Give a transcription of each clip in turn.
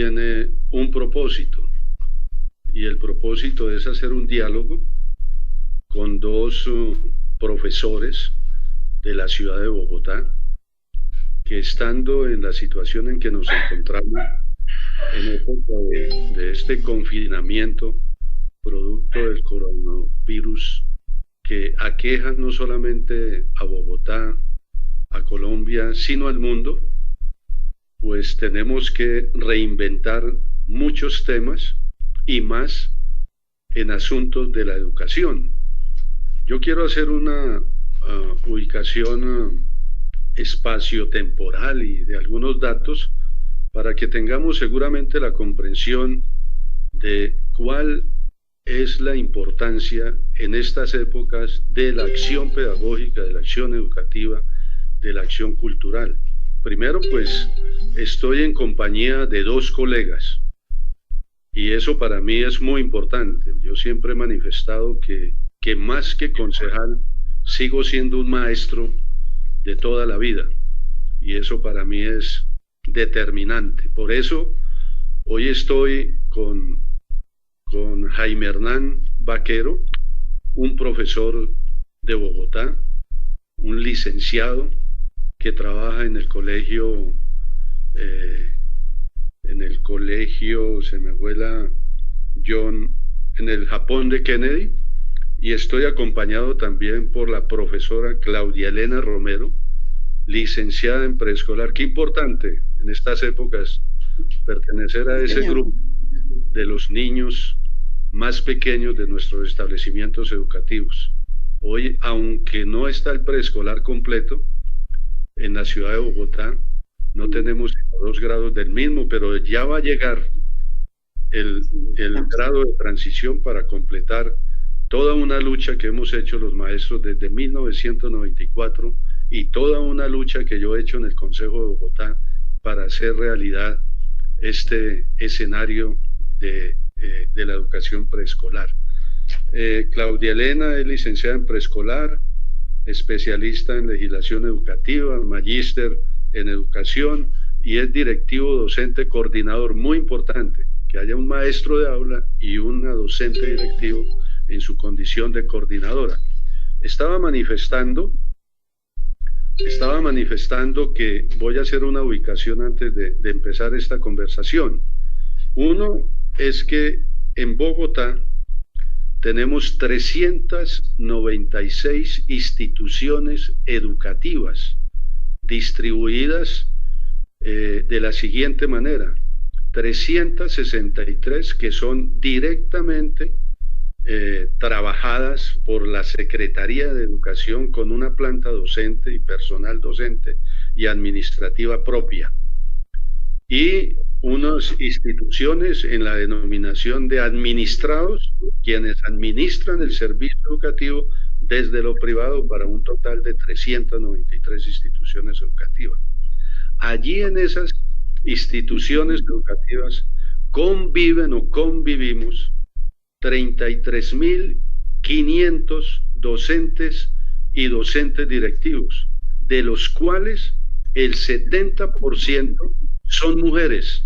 tiene un propósito, y el propósito es hacer un diálogo con dos profesores de la ciudad de Bogotá, que estando en la situación en que nos encontramos en época de este confinamiento producto del coronavirus que aqueja no solamente a Bogotá, a Colombia, sino al mundo, pues tenemos que reinventar muchos temas y más en asuntos de la educación. Yo quiero hacer una ubicación espacio-temporal y de algunos datos para que tengamos seguramente la comprensión de cuál es la importancia en estas épocas de la acción pedagógica, de la acción educativa, de la acción cultural. Primero, pues, estoy en compañía de dos colegas y eso para mí es muy importante. Yo siempre he manifestado que más que concejal, sigo siendo un maestro de toda la vida y eso para mí es determinante. Por eso, hoy estoy con Jaime Hernán Vaquero, un profesor de Bogotá, un licenciado que trabaja en el colegio, se me vuela John, en el Japón de Kennedy, y estoy acompañado también por la profesora Claudia Elena Romero, licenciada en preescolar. Qué importante en estas épocas pertenecer a ese grupo de los niños más pequeños de nuestros establecimientos educativos. Hoy, aunque no está el preescolar completo, en la ciudad de Bogotá no tenemos 2 grados del mismo, pero ya va a llegar el grado de transición para completar toda una lucha que hemos hecho los maestros desde 1994 y toda una lucha que yo he hecho en el Consejo de Bogotá para hacer realidad este escenario de la educación preescolar. Claudia Elena es licenciada en preescolar, especialista en legislación educativa, magíster en educación y es directivo docente coordinador. Muy importante que haya un maestro de aula y una docente directivo en su condición de coordinadora. Estaba manifestando que voy a hacer una ubicación antes de empezar esta conversación. Uno es que en Bogotá tenemos 396 instituciones educativas distribuidas de la siguiente manera: 363 que son directamente trabajadas por la Secretaría de Educación con una planta docente y personal docente y administrativa propia, y unas instituciones en la denominación de administrados, quienes administran el servicio educativo desde lo privado, para un total de 393 instituciones educativas. Allí en esas instituciones educativas conviven o convivimos 33.500 docentes y docentes directivos, de los cuales el 70% son mujeres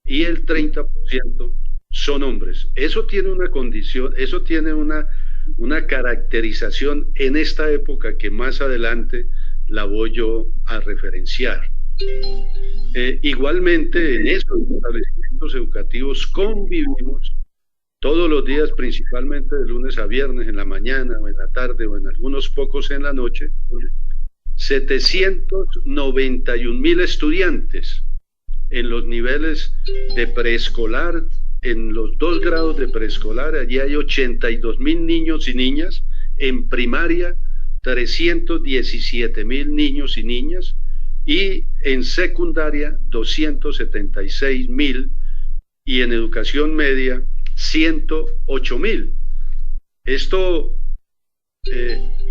y el 30% son hombres. Eso tiene una condición, eso tiene una caracterización en esta época que más adelante la voy yo a referenciar. Igualmente en esos establecimientos educativos convivimos todos los días, principalmente de lunes a viernes, en la mañana o en la tarde o en algunos pocos en la noche, 791.000 estudiantes en los niveles de preescolar, en los 2 grados de preescolar. Allí hay 82.000 niños y niñas, en primaria 317.000 niños y niñas, y en secundaria 276.000, y en educación media 108.000. Esto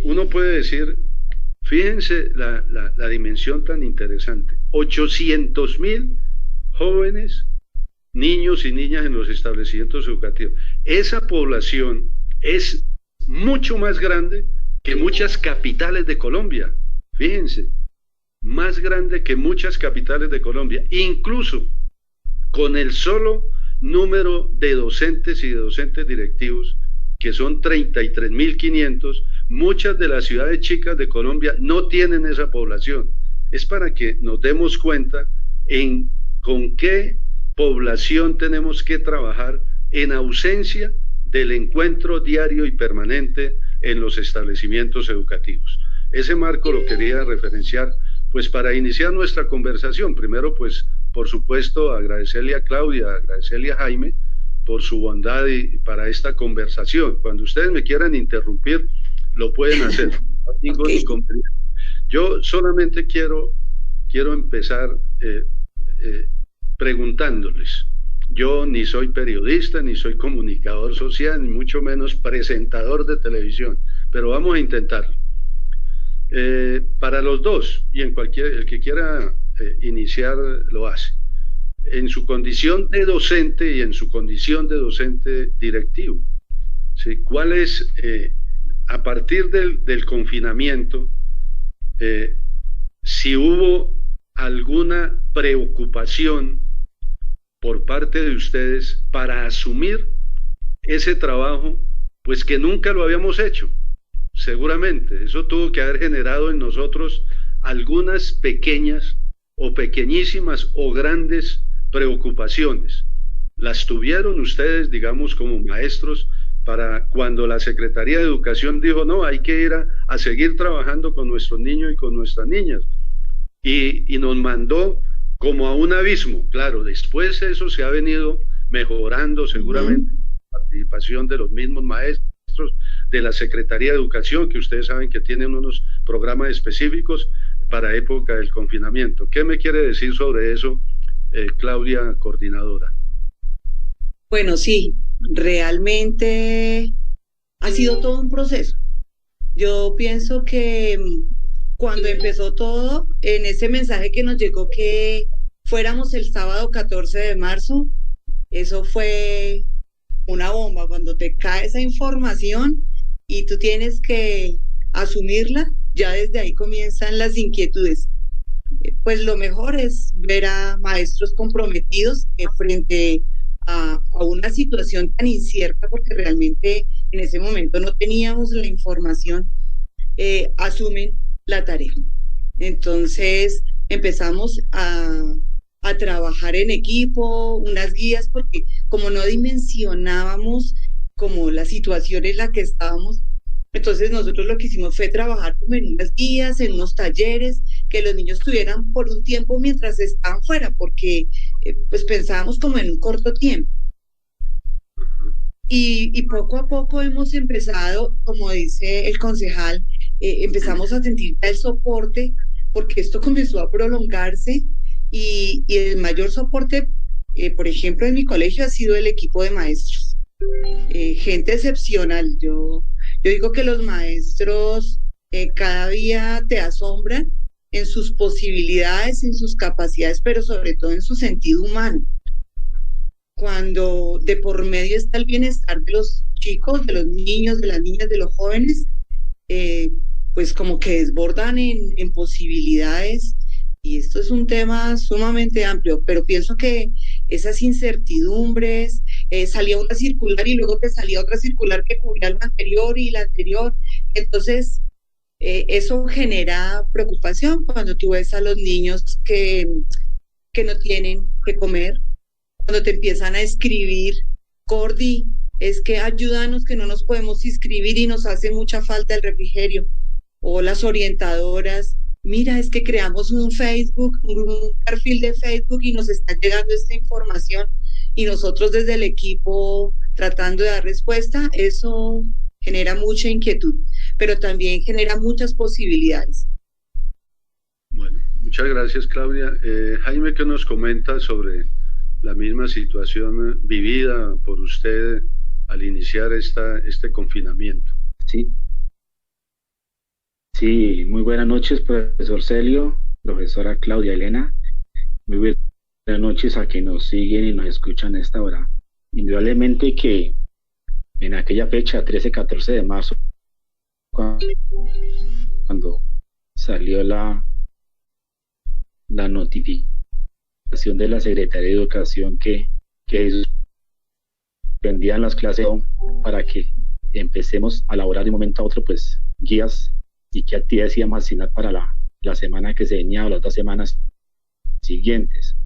uno puede decir, fíjense la dimensión tan interesante: 800.000 jóvenes, niños y niñas en los establecimientos educativos. Esa población es mucho más grande que muchas capitales de Colombia. Fíjense, más grande que muchas capitales de Colombia. Incluso con el solo número de docentes y de docentes directivos, que son 33.500, muchas de las ciudades chicas de Colombia no tienen esa población. Es para que nos demos cuenta en con qué población tenemos que trabajar en ausencia del encuentro diario y permanente en los establecimientos educativos. Ese marco lo quería referenciar, pues para iniciar nuestra conversación. Primero, pues, por supuesto, agradecerle a Claudia, agradecerle a Jaime por su bondad y para esta conversación. Cuando ustedes me quieran interrumpir, lo pueden hacer. No tengo ningún inconveniente. Yo solamente quiero empezar preguntándoles. Yo ni soy periodista, ni soy comunicador social, ni mucho menos presentador de televisión, pero vamos a intentarlo. Para los dos, y en el que quiera iniciar lo hace, en su condición de docente y en su condición de docente directivo, ¿sí? ¿Cuál es, a partir del confinamiento, si hubo alguna preocupación por parte de ustedes para asumir ese trabajo, pues que nunca lo habíamos hecho? Seguramente, eso tuvo que haber generado en nosotros algunas pequeñas o pequeñísimas o grandes preocupaciones. Las tuvieron ustedes, digamos, como maestros, para cuando la Secretaría de Educación dijo, no, hay que ir a seguir trabajando con nuestros niños y con nuestras niñas. Y nos mandó como a un abismo. Claro, después eso se ha venido mejorando seguramente, la participación de los mismos maestros, de la Secretaría de Educación, que ustedes saben que tienen unos programas específicos para época del confinamiento. ¿Qué me quiere decir sobre eso, Claudia, coordinadora? Bueno, sí, realmente ha sido todo un proceso. Yo pienso que cuando empezó todo, en ese mensaje que nos llegó que fuéramos el sábado 14 de marzo, eso fue una bomba. Cuando te cae esa información y tú tienes que asumirla, ya desde ahí comienzan las inquietudes. Pues lo mejor es ver a maestros comprometidos frente a una situación tan incierta, porque realmente en ese momento no teníamos la información, asumen la tarea. Entonces empezamos a trabajar en equipo, unas guías, porque como no dimensionábamos como la situación en la que estábamos, entonces nosotros lo que hicimos fue trabajar como en unas guías, en unos talleres, que los niños tuvieran por un tiempo mientras estaban fuera, porque pues pensábamos como en un corto tiempo. Y poco a poco hemos empezado, como dice el concejal, empezamos a sentir el soporte, porque esto comenzó a prolongarse y el mayor soporte, por ejemplo, en mi colegio ha sido el equipo de maestros. Gente excepcional. Yo digo que los maestros cada día te asombran en sus posibilidades, en sus capacidades, pero sobre todo en su sentido humano. Cuando de por medio está el bienestar de los chicos, de los niños, de las niñas, de los jóvenes, pues como que desbordan en posibilidades, y esto es un tema sumamente amplio, pero pienso que esas incertidumbres, salía una circular y luego te salía otra circular que cubría la anterior y la anterior, entonces eso genera preocupación cuando tú ves a los niños que no tienen que comer, cuando te empiezan a escribir, Cordi, es que ayúdanos que no nos podemos inscribir y nos hace mucha falta el refrigerio, o las orientadoras, mira, es que creamos un Facebook, un perfil de Facebook y nos está llegando esta información y nosotros desde el equipo tratando de dar respuesta, eso genera mucha inquietud, pero también genera muchas posibilidades. Bueno, muchas gracias, Claudia. Jaime, ¿qué nos comenta sobre la misma situación vivida por usted al iniciar este confinamiento? Sí, muy buenas noches, profesor Celio, profesora Claudia Elena. Muy buenas noches a quienes nos siguen y nos escuchan a esta hora. Indudablemente que en aquella fecha, 13-14 de marzo, cuando salió la notificación de la Secretaría de Educación que suspendían las clases para que empecemos a elaborar de un momento a otro pues guías y qué actividades íbamos a asignar para la semana que se venía o las 2 semanas siguientes.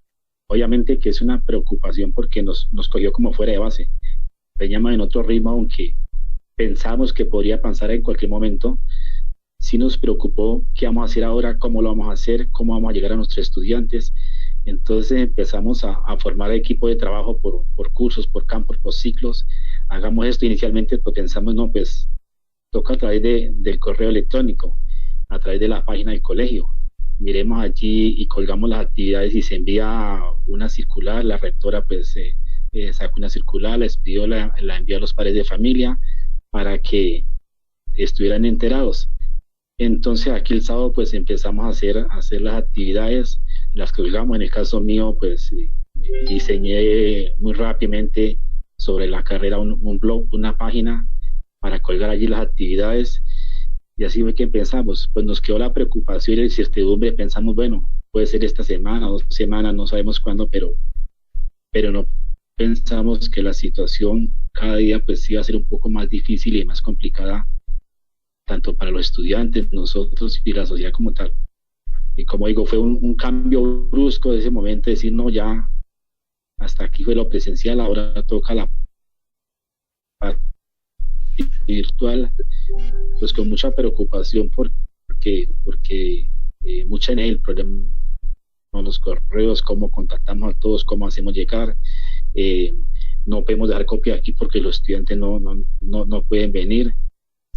Obviamente que es una preocupación porque nos cogió como fuera de base. Veníamos en otro ritmo, aunque pensamos que podría pasar en cualquier momento. Sí nos preocupó qué vamos a hacer ahora, cómo lo vamos a hacer, cómo vamos a llegar a nuestros estudiantes. Entonces empezamos a formar equipo de trabajo por cursos, por campos, por ciclos. Hagamos esto inicialmente, pues pensamos, no, pues toca a través del correo electrónico, a través de la página del colegio. Miremos allí y colgamos las actividades y se envía una circular. La rectora pues sacó una circular, la expidió, la envió a los padres de familia para que estuvieran enterados. Entonces aquí el sábado pues empezamos a hacer las actividades, las que colgamos. En el caso mío pues diseñé muy rápidamente sobre la carrera un blog, una página para colgar allí las actividades. Y así fue que empezamos, pues nos quedó la preocupación y la incertidumbre. Pensamos, bueno, puede ser esta semana, 2 semanas, no sabemos cuándo, pero no pensamos que la situación cada día pues iba a ser un poco más difícil y más complicada, tanto para los estudiantes, nosotros y la sociedad como tal. Y como digo, fue un cambio brusco de ese momento, decir, no, ya hasta aquí fue lo presencial, ahora toca la parte virtual, pues con mucha preocupación porque mucha en el problema con los correos, cómo contactamos a todos, cómo hacemos llegar. No podemos dejar copia aquí porque los estudiantes no pueden venir,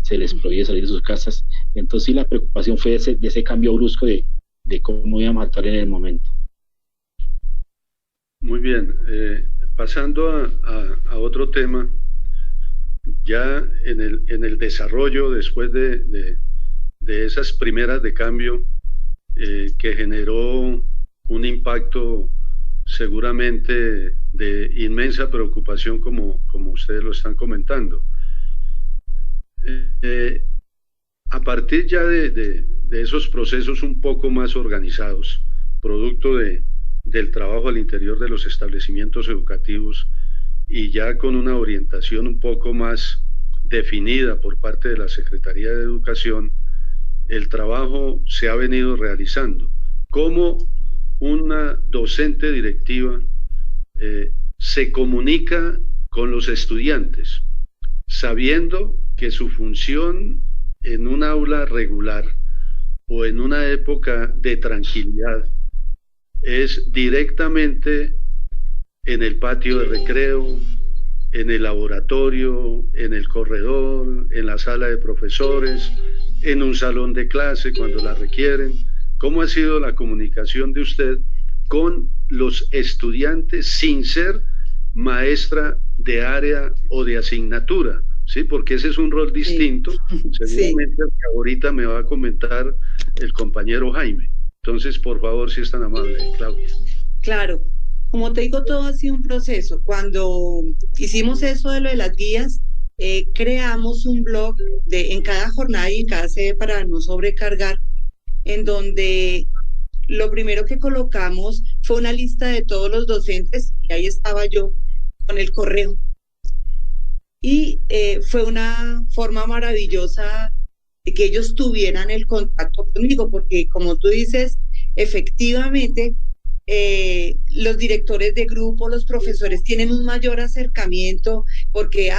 se les prohíbe salir de sus casas. Entonces sí, la preocupación fue de ese cambio brusco de cómo íbamos a actuar en el momento. Muy bien, pasando a otro tema, ya en el desarrollo después de esas primeras de cambio que generó un impacto seguramente de inmensa preocupación como ustedes lo están comentando. A partir ya de esos procesos un poco más organizados, producto del trabajo al interior de los establecimientos educativos y ya con una orientación un poco más definida por parte de la Secretaría de Educación, el trabajo se ha venido realizando. ¿Cómo una docente directiva se comunica con los estudiantes, sabiendo que su función en un aula regular o en una época de tranquilidad es directamente en el patio de recreo, en el laboratorio, en el corredor, en la sala de profesores, en un salón de clase cuando la requieren? ¿Cómo ha sido la comunicación de usted con los estudiantes sin ser maestra de área o de asignatura? Sí, porque ese es un rol distinto, seguramente que ahorita me va a comentar el compañero Jaime. Entonces, por favor, si es tan amable, Claudia. Claro, como te digo, todo ha sido un proceso. Cuando hicimos eso de lo de las guías, creamos un blog en cada jornada y en cada sede para no sobrecargar, en donde lo primero que colocamos fue una lista de todos los docentes y ahí estaba yo con el correo. Y fue una forma maravillosa de que ellos tuvieran el contacto conmigo, porque como tú dices, efectivamente, los directores de grupo, los profesores tienen un mayor acercamiento porque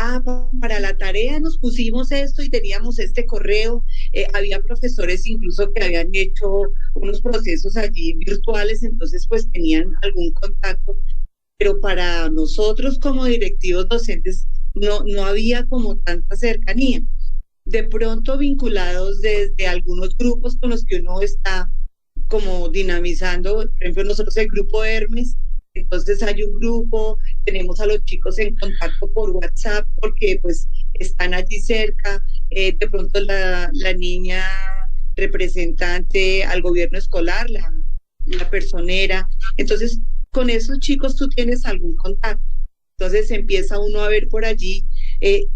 para la tarea nos pusimos esto y teníamos este correo. Había profesores incluso que habían hecho unos procesos allí virtuales, entonces pues tenían algún contacto, pero para nosotros como directivos docentes no había como tanta cercanía. De pronto vinculados desde algunos grupos con los que uno está como dinamizando, por ejemplo nosotros el grupo Hermes, entonces hay un grupo, tenemos a los chicos en contacto por WhatsApp porque pues están allí cerca, de pronto la niña representante al gobierno escolar, la personera, entonces con esos chicos tú tienes algún contacto. Entonces empieza uno a ver por allí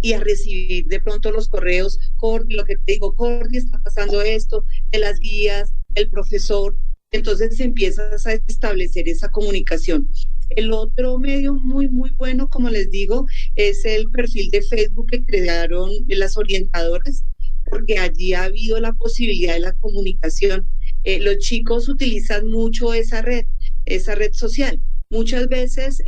y a recibir de pronto los correos, Cordy, lo que te digo, Cordy, está pasando esto, de las guías, del profesor. entonces empiezas a establecer esa comunicación. El otro medio muy, muy bueno, como les digo, es el perfil de Facebook que crearon las orientadoras, porque allí ha habido la posibilidad de la comunicación. Los chicos utilizan mucho esa red social. Muchas veces,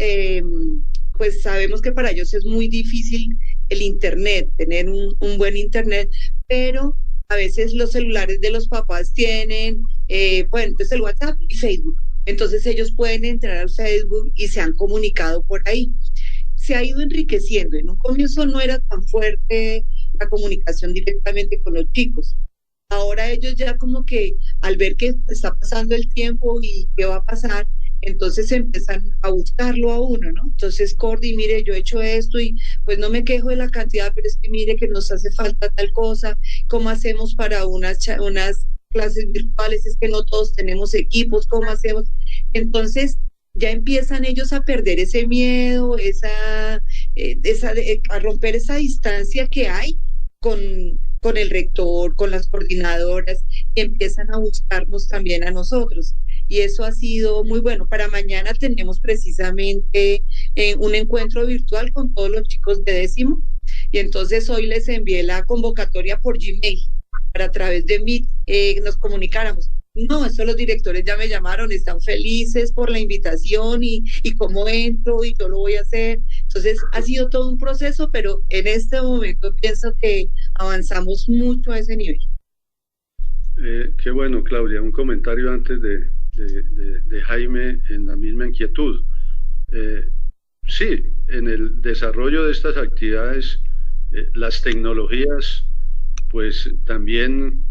pues sabemos que para ellos es muy difícil el Internet, tener un buen Internet, pero a veces los celulares de los papás tienen, bueno, entonces el WhatsApp y Facebook. Entonces ellos pueden entrar al Facebook y se han comunicado por ahí. Se ha ido enriqueciendo. En un comienzo no era tan fuerte la comunicación directamente con los chicos. Ahora ellos ya como que al ver que está pasando el tiempo y qué va a pasar, entonces empiezan a buscarlo a uno, ¿no? Entonces, Cordy, mire, yo he hecho esto y pues no me quejo de la cantidad, pero es que mire que nos hace falta tal cosa, ¿cómo hacemos para unas clases virtuales? Es que no todos tenemos equipos, ¿cómo hacemos? Entonces, ya empiezan ellos a perder ese miedo, a romper esa distancia que hay con el rector, con las coordinadoras, y empiezan a buscarnos también a nosotros. Y eso ha sido muy bueno. Para mañana tenemos precisamente un encuentro virtual con todos los chicos de 10º, y entonces hoy les envié la convocatoria por Gmail, para a través de Meet nos comunicáramos. No, eso los directores ya me llamaron, están felices por la invitación y cómo entro y yo lo voy a hacer. Entonces ha sido todo un proceso, pero en este momento pienso que avanzamos mucho a ese nivel. Qué bueno, Claudia. Un comentario antes de Jaime en la misma inquietud. Sí, en el desarrollo de estas actividades, las tecnologías pues también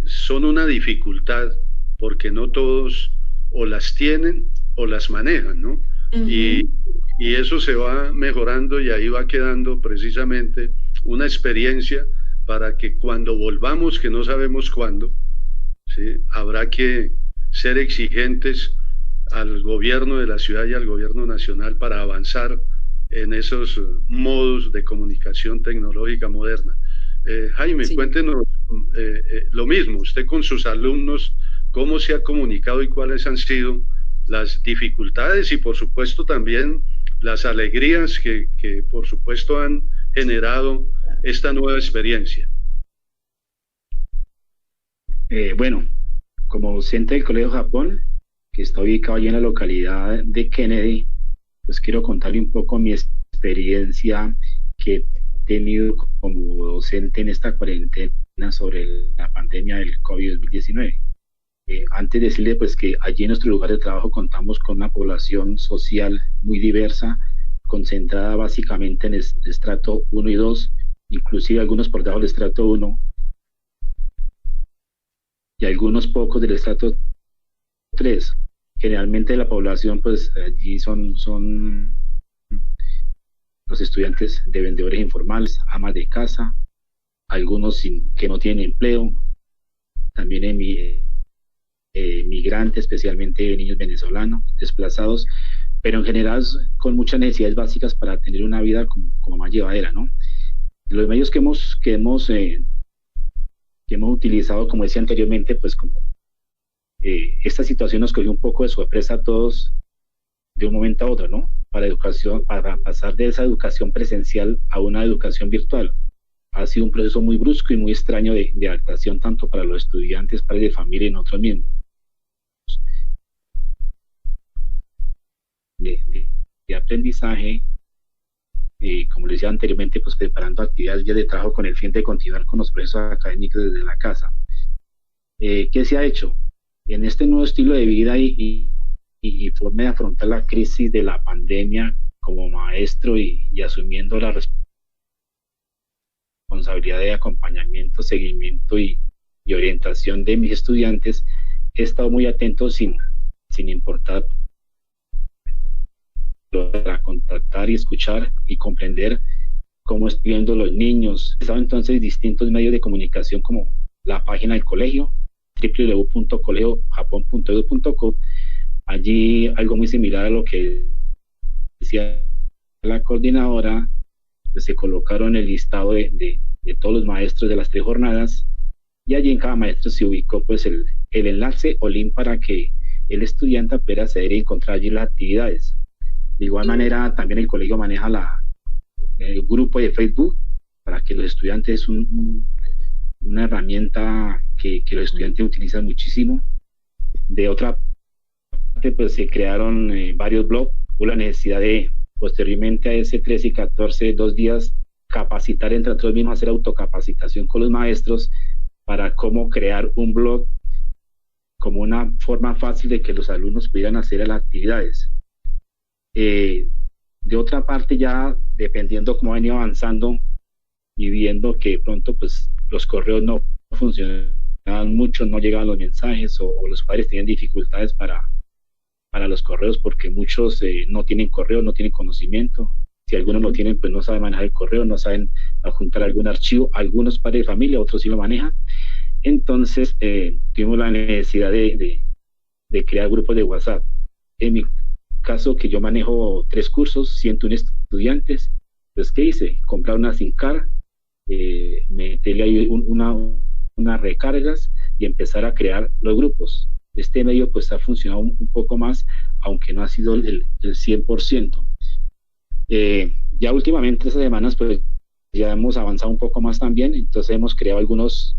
son una dificultad, porque no todos o las tienen o las manejan, ¿no? Uh-huh. Y eso se va mejorando, y ahí va quedando precisamente una experiencia para que cuando volvamos, que no sabemos cuándo, ¿sí?, habrá que ser exigentes al gobierno de la ciudad y al gobierno nacional para avanzar en esos modos de comunicación tecnológica moderna. Jaime, sí, cuéntenos lo mismo, usted con sus alumnos, cómo se ha comunicado y cuáles han sido las dificultades y por supuesto también las alegrías que por supuesto han generado esta nueva experiencia. Bueno, como docente del Colegio Japón, que está ubicado allí en la localidad de Kennedy, pues quiero contarle un poco mi experiencia que he tenido como docente en esta cuarentena sobre la pandemia del COVID-19. Antes de decirle pues que allí en nuestro lugar de trabajo contamos con una población social muy diversa, concentrada básicamente en el estrato 1 y 2, inclusive algunos por debajo del estrato 1, y algunos pocos del estrato 3. Generalmente la población, pues allí son los estudiantes de vendedores informales, amas de casa, algunos que no tienen empleo, también migrantes, especialmente niños venezolanos, desplazados, pero en general con muchas necesidades básicas para tener una vida como más llevadera, ¿no? Los medios que hemos utilizado, como decía anteriormente, pues como esta situación nos cogió un poco de sorpresa a todos de un momento a otro, ¿no? Para pasar de esa educación presencial a una educación virtual. Ha sido un proceso muy brusco y muy extraño de adaptación, tanto para los estudiantes, padres de familia y nosotros mismos. De aprendizaje, como les decía anteriormente, pues preparando actividades de trabajo con el fin de continuar con los procesos académicos desde la casa. ¿Qué se ha hecho? En este nuevo estilo de vida y forma de afrontar la crisis de la pandemia como maestro y asumiendo la responsabilidad de acompañamiento, seguimiento y orientación de mis estudiantes, he estado muy atento sin importar, para contactar y escuchar y comprender cómo están viendo los niños. He estado entonces distintos medios de comunicación como la página del colegio, www.colegiojapon.edu.co. Allí algo muy similar a lo que decía la coordinadora, pues se colocaron el listado de todos los maestros de las 3 jornadas, y allí en cada maestro se ubicó pues el el enlace o link para que el estudiante pueda acceder y encontrar allí las actividades. De igual manera, también el colegio maneja el grupo de Facebook para que los estudiantes, una herramienta que los estudiantes utilizan muchísimo. De otra parte, pues se crearon varios blogs, hubo la necesidad de, posteriormente a ese 13 y 14, 2 días, capacitar entre nosotros mismos, hacer autocapacitación con los maestros para cómo crear un blog como una forma fácil de que los alumnos pudieran hacer las actividades. De otra parte, ya dependiendo cómo ha venido avanzando y viendo que pronto pues los correos no funcionaban mucho, no llegaban los mensajes o los padres tenían dificultades para los correos porque muchos no tienen correo, no tienen conocimiento. Si algunos lo tienen, pues no saben manejar el correo, no saben adjuntar algún archivo. Algunos padres de familia, otros sí lo manejan. Entonces, tuvimos la necesidad de crear grupos de WhatsApp. En mi caso, que yo manejo 3 cursos, 101 estudiantes, pues, ¿qué hice? Comprar una SIM card, meterle ahí unas recargas y empezar a crear los grupos. Este medio, pues, ha funcionado un poco más, aunque no ha sido el 100%. Ya últimamente, estas semanas, pues, ya hemos avanzado un poco más también, entonces hemos creado algunas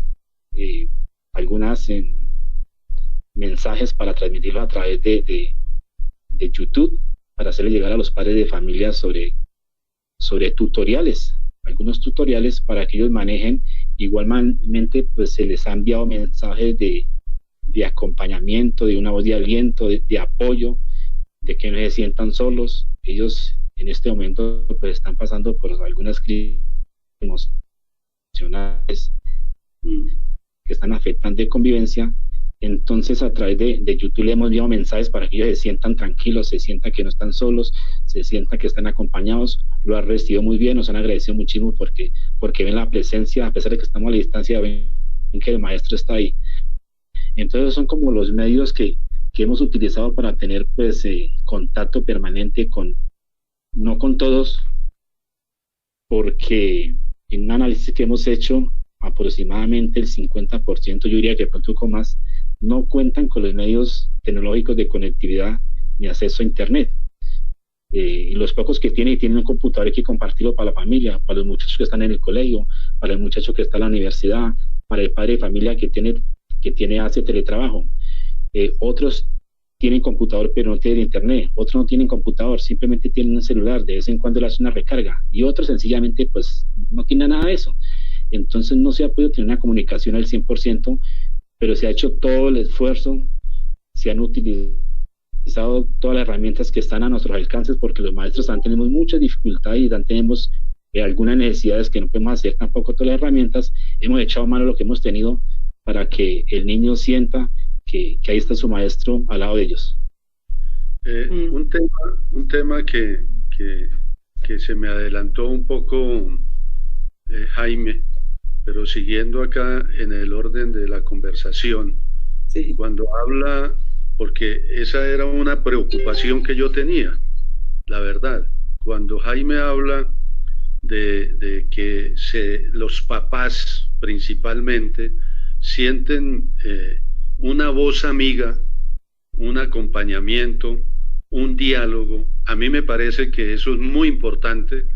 mensajes para transmitirlos a través de YouTube, para hacerle llegar a los padres de familia sobre tutoriales, algunos tutoriales para que ellos manejen. Igualmente, pues se les ha enviado mensajes de acompañamiento, de una voz de aliento, de apoyo, de que no se sientan solos. Ellos en este momento pues están pasando por algunas crisis emocionales que están afectando de convivencia. Entonces, a través de YouTube le hemos enviado mensajes para que ellos se sientan tranquilos, se sientan que no están solos, se sientan que están acompañados. Lo han recibido muy bien, nos han agradecido muchísimo porque ven la presencia, a pesar de que estamos a la distancia, ven que el maestro está ahí. Entonces, son como los medios que hemos utilizado para tener pues contacto permanente no con todos, porque en un análisis que hemos hecho, aproximadamente el 50%, yo diría que pronto un poco más, no cuentan con los medios tecnológicos de conectividad ni acceso a internet. Y los pocos que tienen un computador, hay que compartirlo para la familia, para los muchachos que están en el colegio, para el muchacho que está en la universidad, para el padre de familia que hace teletrabajo. Otros tienen computador pero no tienen internet, otros no tienen computador, simplemente tienen un celular, de vez en cuando le hacen una recarga, y otros sencillamente pues no tienen nada de eso. Entonces no se ha podido tener una comunicación al 100%, pero se ha hecho todo el esfuerzo, se han utilizado todas las herramientas que están a nuestros alcances, porque los maestros tenemos muchas dificultades y tenemos algunas necesidades que no podemos hacer tampoco todas las herramientas. Hemos echado mano a lo que hemos tenido para que el niño sienta que ahí está su maestro al lado de ellos. Un tema que se me adelantó un poco, Jaime, pero siguiendo acá en el orden de la conversación, sí. Cuando habla, porque esa era una preocupación que yo tenía, la verdad, cuando Jaime habla de que los papás principalmente sienten una voz amiga, un acompañamiento, un diálogo. A mí me parece que eso es muy importante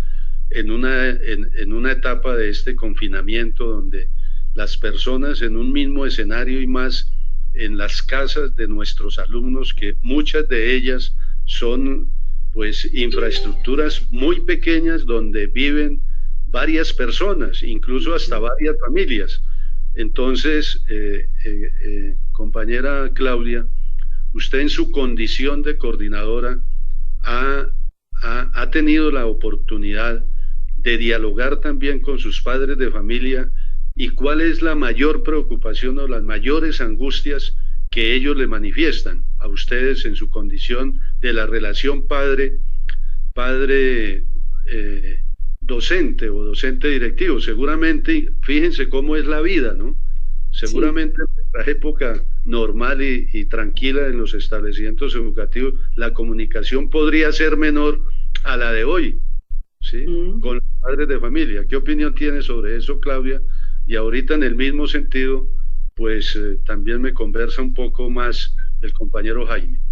en una etapa de este confinamiento, donde las personas en un mismo escenario, y más en las casas de nuestros alumnos, que muchas de ellas son pues infraestructuras muy pequeñas donde viven varias personas, incluso hasta varias familias. Entonces, compañera Claudia, usted en su condición de coordinadora ha tenido la oportunidad de dialogar también con sus padres de familia, y cuál es la mayor preocupación o las mayores angustias que ellos le manifiestan a ustedes en su condición de la relación padre docente o docente directivo. Seguramente, fíjense cómo es la vida, ¿no? Seguramente sí. En nuestra época normal y tranquila en los establecimientos educativos, la comunicación podría ser menor a la de hoy, ¿sí? Con los padres de familia. ¿Qué opinión tiene sobre eso, Claudia? Y ahorita, en el mismo sentido, pues también me conversa un poco más el compañero Jaime.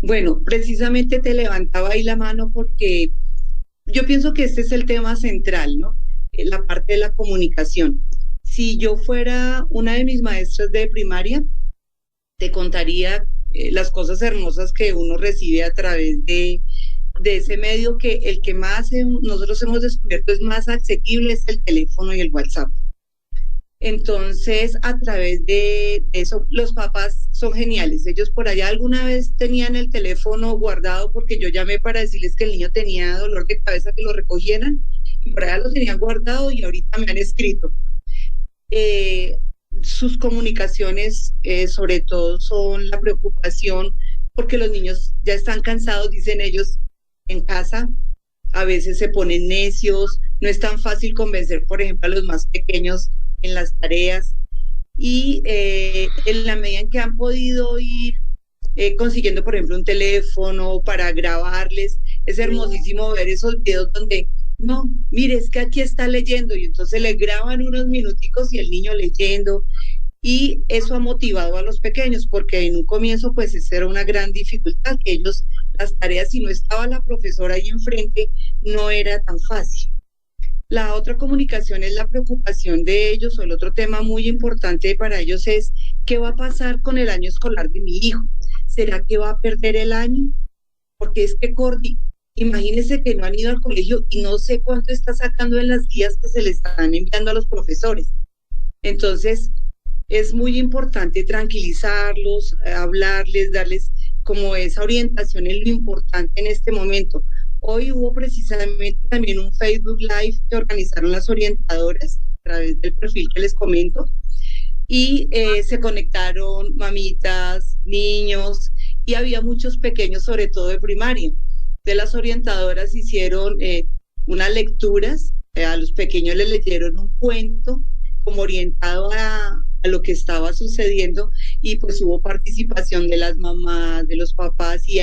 Bueno, precisamente te levantaba ahí la mano porque yo pienso que este es el tema central, ¿no? La parte de la comunicación. Si yo fuera una de mis maestras de primaria, te contaría las cosas hermosas que uno recibe a través de ese medio, que el que más nosotros hemos descubierto es más asequible, es el teléfono y el WhatsApp. Entonces, a través de eso, los papás son geniales. Ellos por allá alguna vez tenían el teléfono guardado porque yo llamé para decirles que el niño tenía dolor de cabeza, que lo recogieran, y por allá lo tenían guardado y ahorita me han escrito. Sus comunicaciones, sobre todo, son la preocupación porque los niños ya están cansados, dicen ellos, en casa. A veces se ponen necios, no es tan fácil convencer, por ejemplo, a los más pequeños en las tareas, y en la medida en que han podido ir consiguiendo, por ejemplo, un teléfono para grabarles, es hermosísimo ver esos videos donde, no, mire, es que aquí está leyendo, y entonces le graban unos minuticos y el niño leyendo, y eso ha motivado a los pequeños, porque en un comienzo pues esa era una gran dificultad, que ellos, las tareas, si no estaba la profesora ahí enfrente, no era tan fácil. La otra comunicación es la preocupación de ellos, o el otro tema muy importante para ellos es ¿qué va a pasar con el año escolar de mi hijo? ¿Será que va a perder el año? Porque es que Cordy, imagínense que no han ido al colegio y no sé cuánto está sacando en las guías que se le están enviando a los profesores. Entonces, es muy importante tranquilizarlos, hablarles, darles como esa orientación en lo importante en este momento. Hoy hubo precisamente también un Facebook Live que organizaron las orientadoras a través del perfil que les comento, y se conectaron mamitas, niños, y había muchos pequeños, sobre todo de primaria. De las orientadoras hicieron unas lecturas, a los pequeños les leyeron un cuento como orientado a lo que estaba sucediendo, y pues hubo participación de las mamás, de los papás, y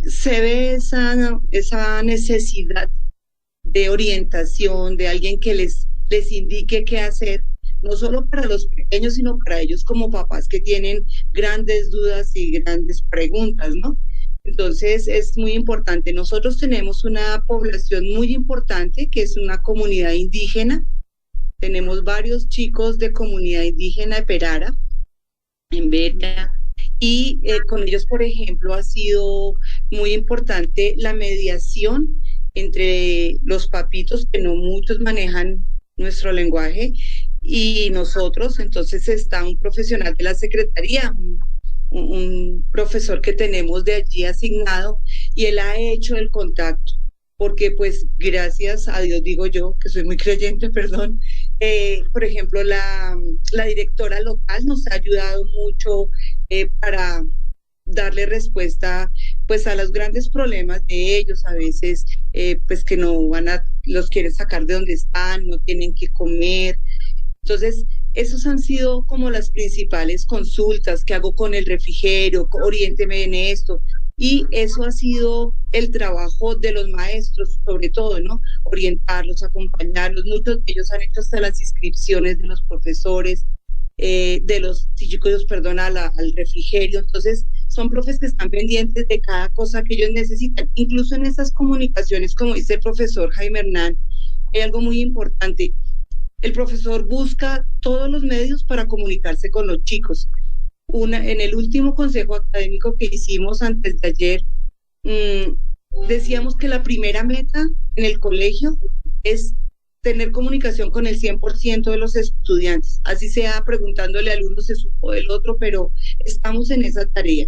se ve esa necesidad de orientación, de alguien que les indique qué hacer, no solo para los pequeños, sino para ellos como papás que tienen grandes dudas y grandes preguntas, ¿no? Entonces es muy importante. Nosotros tenemos una población muy importante que es una comunidad indígena. Tenemos varios chicos de comunidad indígena de Perara, en Beria, y con ellos, por ejemplo, ha sido muy importante la mediación entre los papitos, que no muchos manejan nuestro lenguaje, y nosotros. Entonces está un profesional de la Secretaría, un profesor que tenemos de allí asignado, y él ha hecho el contacto, porque pues gracias a Dios, digo yo, que soy muy creyente, perdón, por ejemplo, la directora local nos ha ayudado mucho para darle respuesta pues a los grandes problemas de ellos, a veces pues que no los quieren sacar de donde están, no tienen que comer. Entonces, esos han sido como las principales consultas que hago con el refrigerio, oriénteme en esto, y eso ha sido el trabajo de los maestros, sobre todo, ¿no? Orientarlos, acompañarlos. Muchos de ellos han hecho hasta las inscripciones de los profesores, de los chicos, perdón, al refrigerio. Entonces, son profes que están pendientes de cada cosa que ellos necesitan. Incluso en esas comunicaciones, como dice el profesor Jaime Hernán, hay algo muy importante. El profesor busca todos los medios para comunicarse con los chicos. En el último consejo académico que hicimos antes de ayer, decíamos que la primera meta en el colegio es tener comunicación con el 100% de los estudiantes, así sea preguntándole al uno se supo del otro, pero estamos en esa tarea,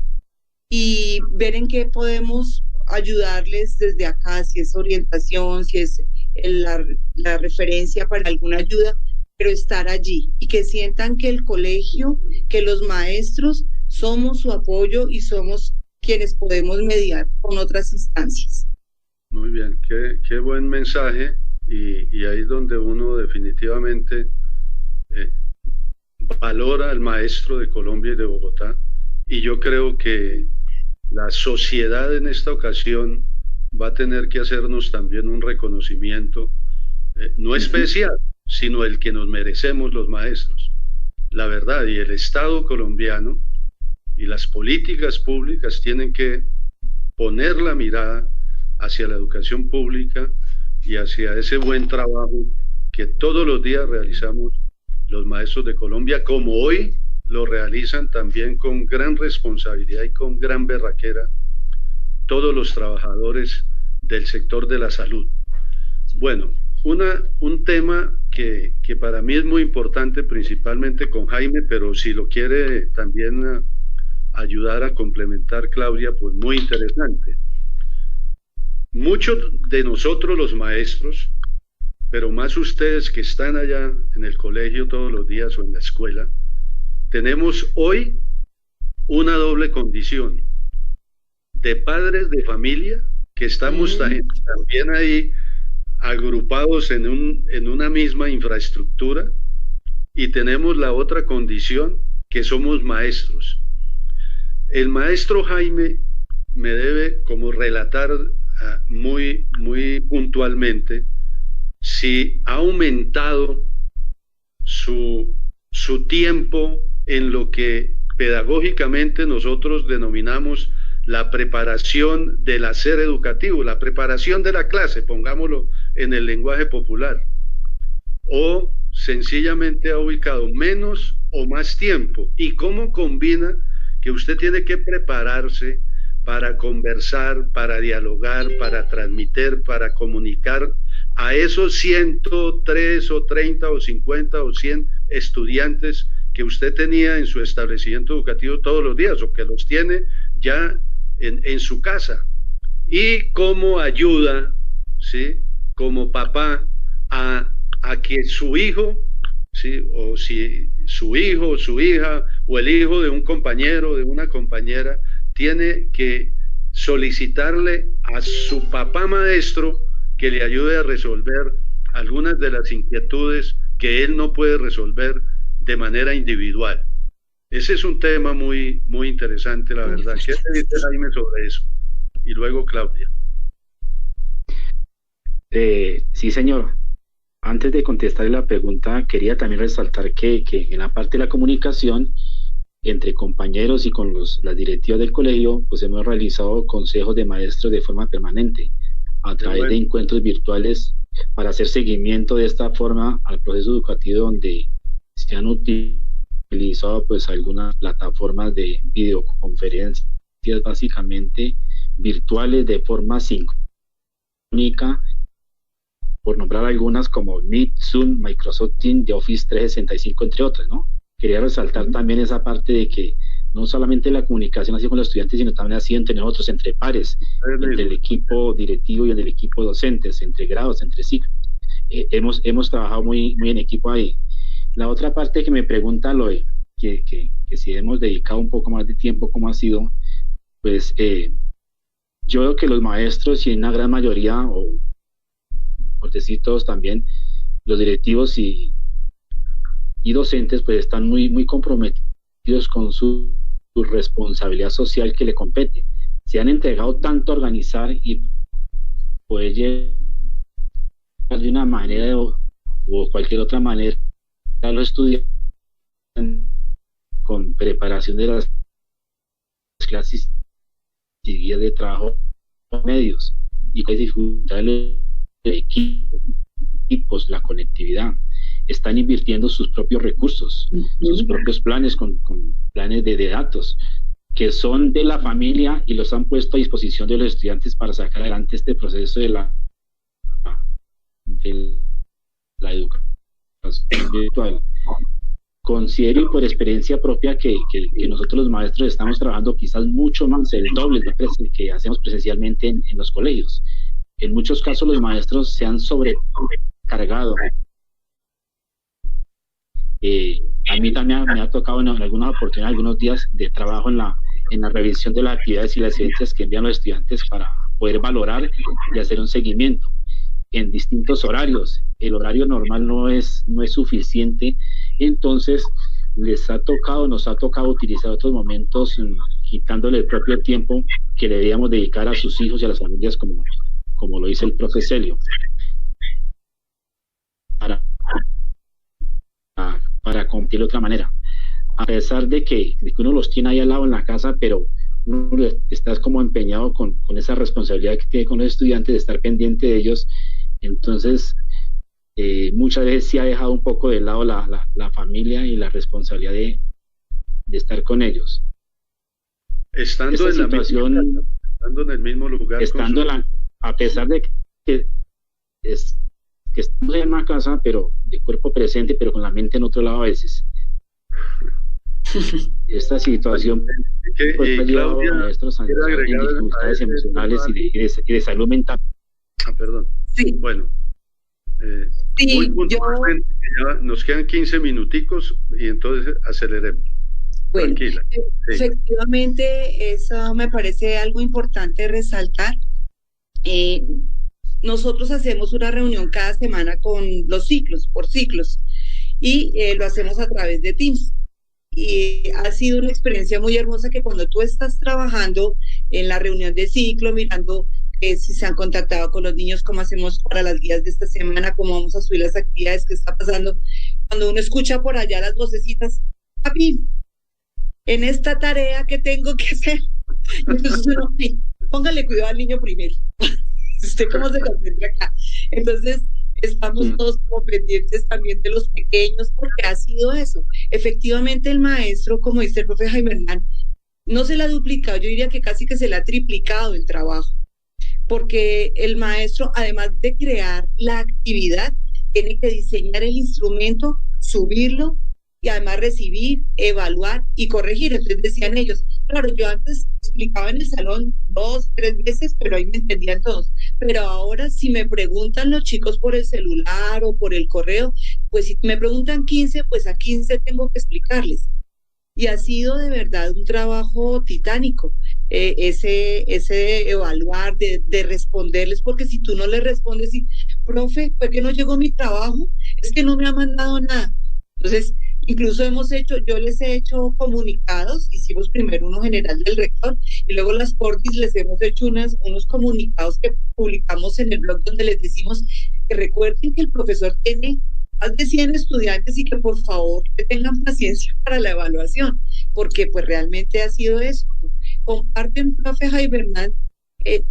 y ver en qué podemos ayudarles desde acá, si es orientación, si es la referencia para alguna ayuda, pero estar allí y que sientan que el colegio, que los maestros somos su apoyo y somos quienes podemos mediar con otras instancias. Muy bien, qué buen mensaje, y ahí es donde uno definitivamente valora al maestro de Colombia y de Bogotá, y yo creo que la sociedad en esta ocasión va a tener que hacernos también un reconocimiento, no especial, sino el que nos merecemos los maestros, la verdad, y el Estado colombiano y las políticas públicas tienen que poner la mirada hacia la educación pública y hacia ese buen trabajo que todos los días realizamos los maestros de Colombia, como hoy lo realizan también con gran responsabilidad y con gran berraquera todos los trabajadores del sector de la salud. Bueno, un tema que para mí es muy importante, principalmente con Jaime, pero si lo quiere también ayudar a complementar Claudia, pues muy interesante. Muchos de nosotros los maestros, pero más ustedes que están allá en el colegio todos los días o en la escuela, tenemos hoy una doble condición de padres de familia que estamos también ahí agrupados en una misma infraestructura, y tenemos la otra condición que somos maestros. El maestro Jaime me debe como relatar muy puntualmente si ha aumentado su tiempo en lo que pedagógicamente nosotros denominamos la preparación del hacer educativo, la preparación de la clase, pongámoslo en el lenguaje popular, o sencillamente ha ubicado menos o más tiempo, y cómo combina que usted tiene que prepararse para conversar, para dialogar, para transmitir, para comunicar a esos 103 o 30 o 50 o 100 estudiantes que usted tenía en su establecimiento educativo todos los días, o que los tiene ya en su casa, y cómo ayuda, ¿sí?, como papá a que su hijo, ¿sí?, o si su hijo o su hija o el hijo de un compañero, de una compañera, tiene que solicitarle a su papá maestro que le ayude a resolver algunas de las inquietudes que él no puede resolver de manera individual. Ese es un tema muy interesante, la verdad. ¿Qué te dice Jaime sobre eso? Y luego Claudia. Sí, señor. Antes de contestar la pregunta, quería también resaltar que en la parte de la comunicación entre compañeros y con las directivas del colegio, pues hemos realizado consejos de maestros de forma permanente a través de encuentros virtuales para hacer seguimiento de esta forma al proceso educativo, donde se han utilizado pues algunas plataformas de videoconferencias básicamente virtuales de forma sincrónica, por nombrar algunas como Meet, Zoom, Microsoft Teams, de Office 365, entre otras, ¿no? Quería resaltar también esa parte de que no solamente la comunicación así con los estudiantes, sino también así entre nosotros, entre pares, entre el equipo directivo y el del equipo docentes, entre grados, entre ciclos. Hemos trabajado muy en equipo ahí. La otra parte que me pregunta Loe, que si hemos dedicado un poco más de tiempo, ¿cómo ha sido? Pues yo veo que los maestros, y en una gran mayoría, o por decir todos también, los directivos y docentes, pues están muy comprometidos con su responsabilidad social que le compete. Se han entregado tanto a organizar y poder llegar de una manera o cualquier otra manera a los estudiantes con preparación de las clases y guías de trabajo medios, y que disfrutar el equipos, la conectividad. Están invirtiendo sus propios recursos, sus propios planes con planes de datos que son de la familia, y los han puesto a disposición de los estudiantes para sacar adelante este proceso de la educación virtual. Considero, y por experiencia propia, que nosotros los maestros estamos trabajando quizás mucho más, el doble de que hacemos presencialmente en los colegios. En muchos casos los maestros se han sobrecargado. A mí también me ha tocado en algunas oportunidades, algunos días de trabajo en la revisión de las actividades y las evidencias que envían los estudiantes para poder valorar y hacer un seguimiento en distintos horarios. El horario normal no es suficiente, entonces nos ha tocado utilizar otros momentos, quitándole el propio tiempo que le debíamos dedicar a sus hijos y a las familias, como lo dice el profe Celio, para cumplir de otra manera. a pesar de que uno los tiene ahí al lado en la casa, pero uno está como empeñado con esa responsabilidad que tiene con los estudiantes de estar pendiente de ellos. Entonces, muchas veces sí ha dejado un poco de lado la familia y la responsabilidad de estar con ellos. Estando en situación, estando en el mismo lugar. A pesar de que estamos en una casa, pero de cuerpo presente, pero con la mente en otro lado a veces. Esta situación pues, ha llevado a nuestros años en dificultades emocionales y de salud mental. Perdón. Sí. Bueno, muy puntualmente, ya nos quedan 15 minuticos y entonces aceleremos. Bueno, tranquila. Efectivamente, eso me parece algo importante resaltar. Nosotros hacemos una reunión cada semana con los ciclos, por ciclos, y lo hacemos a través de Teams. Y ha sido una experiencia muy hermosa que cuando tú estás trabajando en la reunión de ciclo, mirando si se han contactado con los niños, cómo hacemos para las guías de esta semana, cómo vamos a subir las actividades que está pasando, cuando uno escucha por allá las vocecitas, papi, en esta tarea que tengo que hacer, entonces uno, sí, póngale cuidado al niño primero, usted cómo se concentra acá, entonces estamos todos como pendientes también de los pequeños, porque ha sido eso. Efectivamente, el maestro, como dice el profe Jaime Hernán, no se le ha duplicado, yo diría que casi que se le ha triplicado el trabajo, porque el maestro, además de crear la actividad, tiene que diseñar el instrumento, subirlo, y además recibir, evaluar y corregir. Entonces decían ellos, claro, yo antes explicaba en el salón 2, 3 veces, pero ahí me entendían todos. Pero ahora si me preguntan los chicos por el celular o por el correo, pues si me preguntan 15, pues a 15 tengo que explicarles. Y ha sido de verdad un trabajo titánico, ese evaluar, de responderles, porque si tú no les respondes, y, profe, ¿por qué no llegó mi trabajo? Es que no me ha mandado nada. Entonces, incluso yo les he hecho comunicados, hicimos primero uno general del rector y luego las Cordis les hemos hecho unos comunicados que publicamos en el blog donde les decimos que recuerden que el profesor tiene más de 100 estudiantes y que por favor que tengan paciencia para la evaluación, porque pues realmente ha sido eso. Comparten, profe Jaime Hernán, el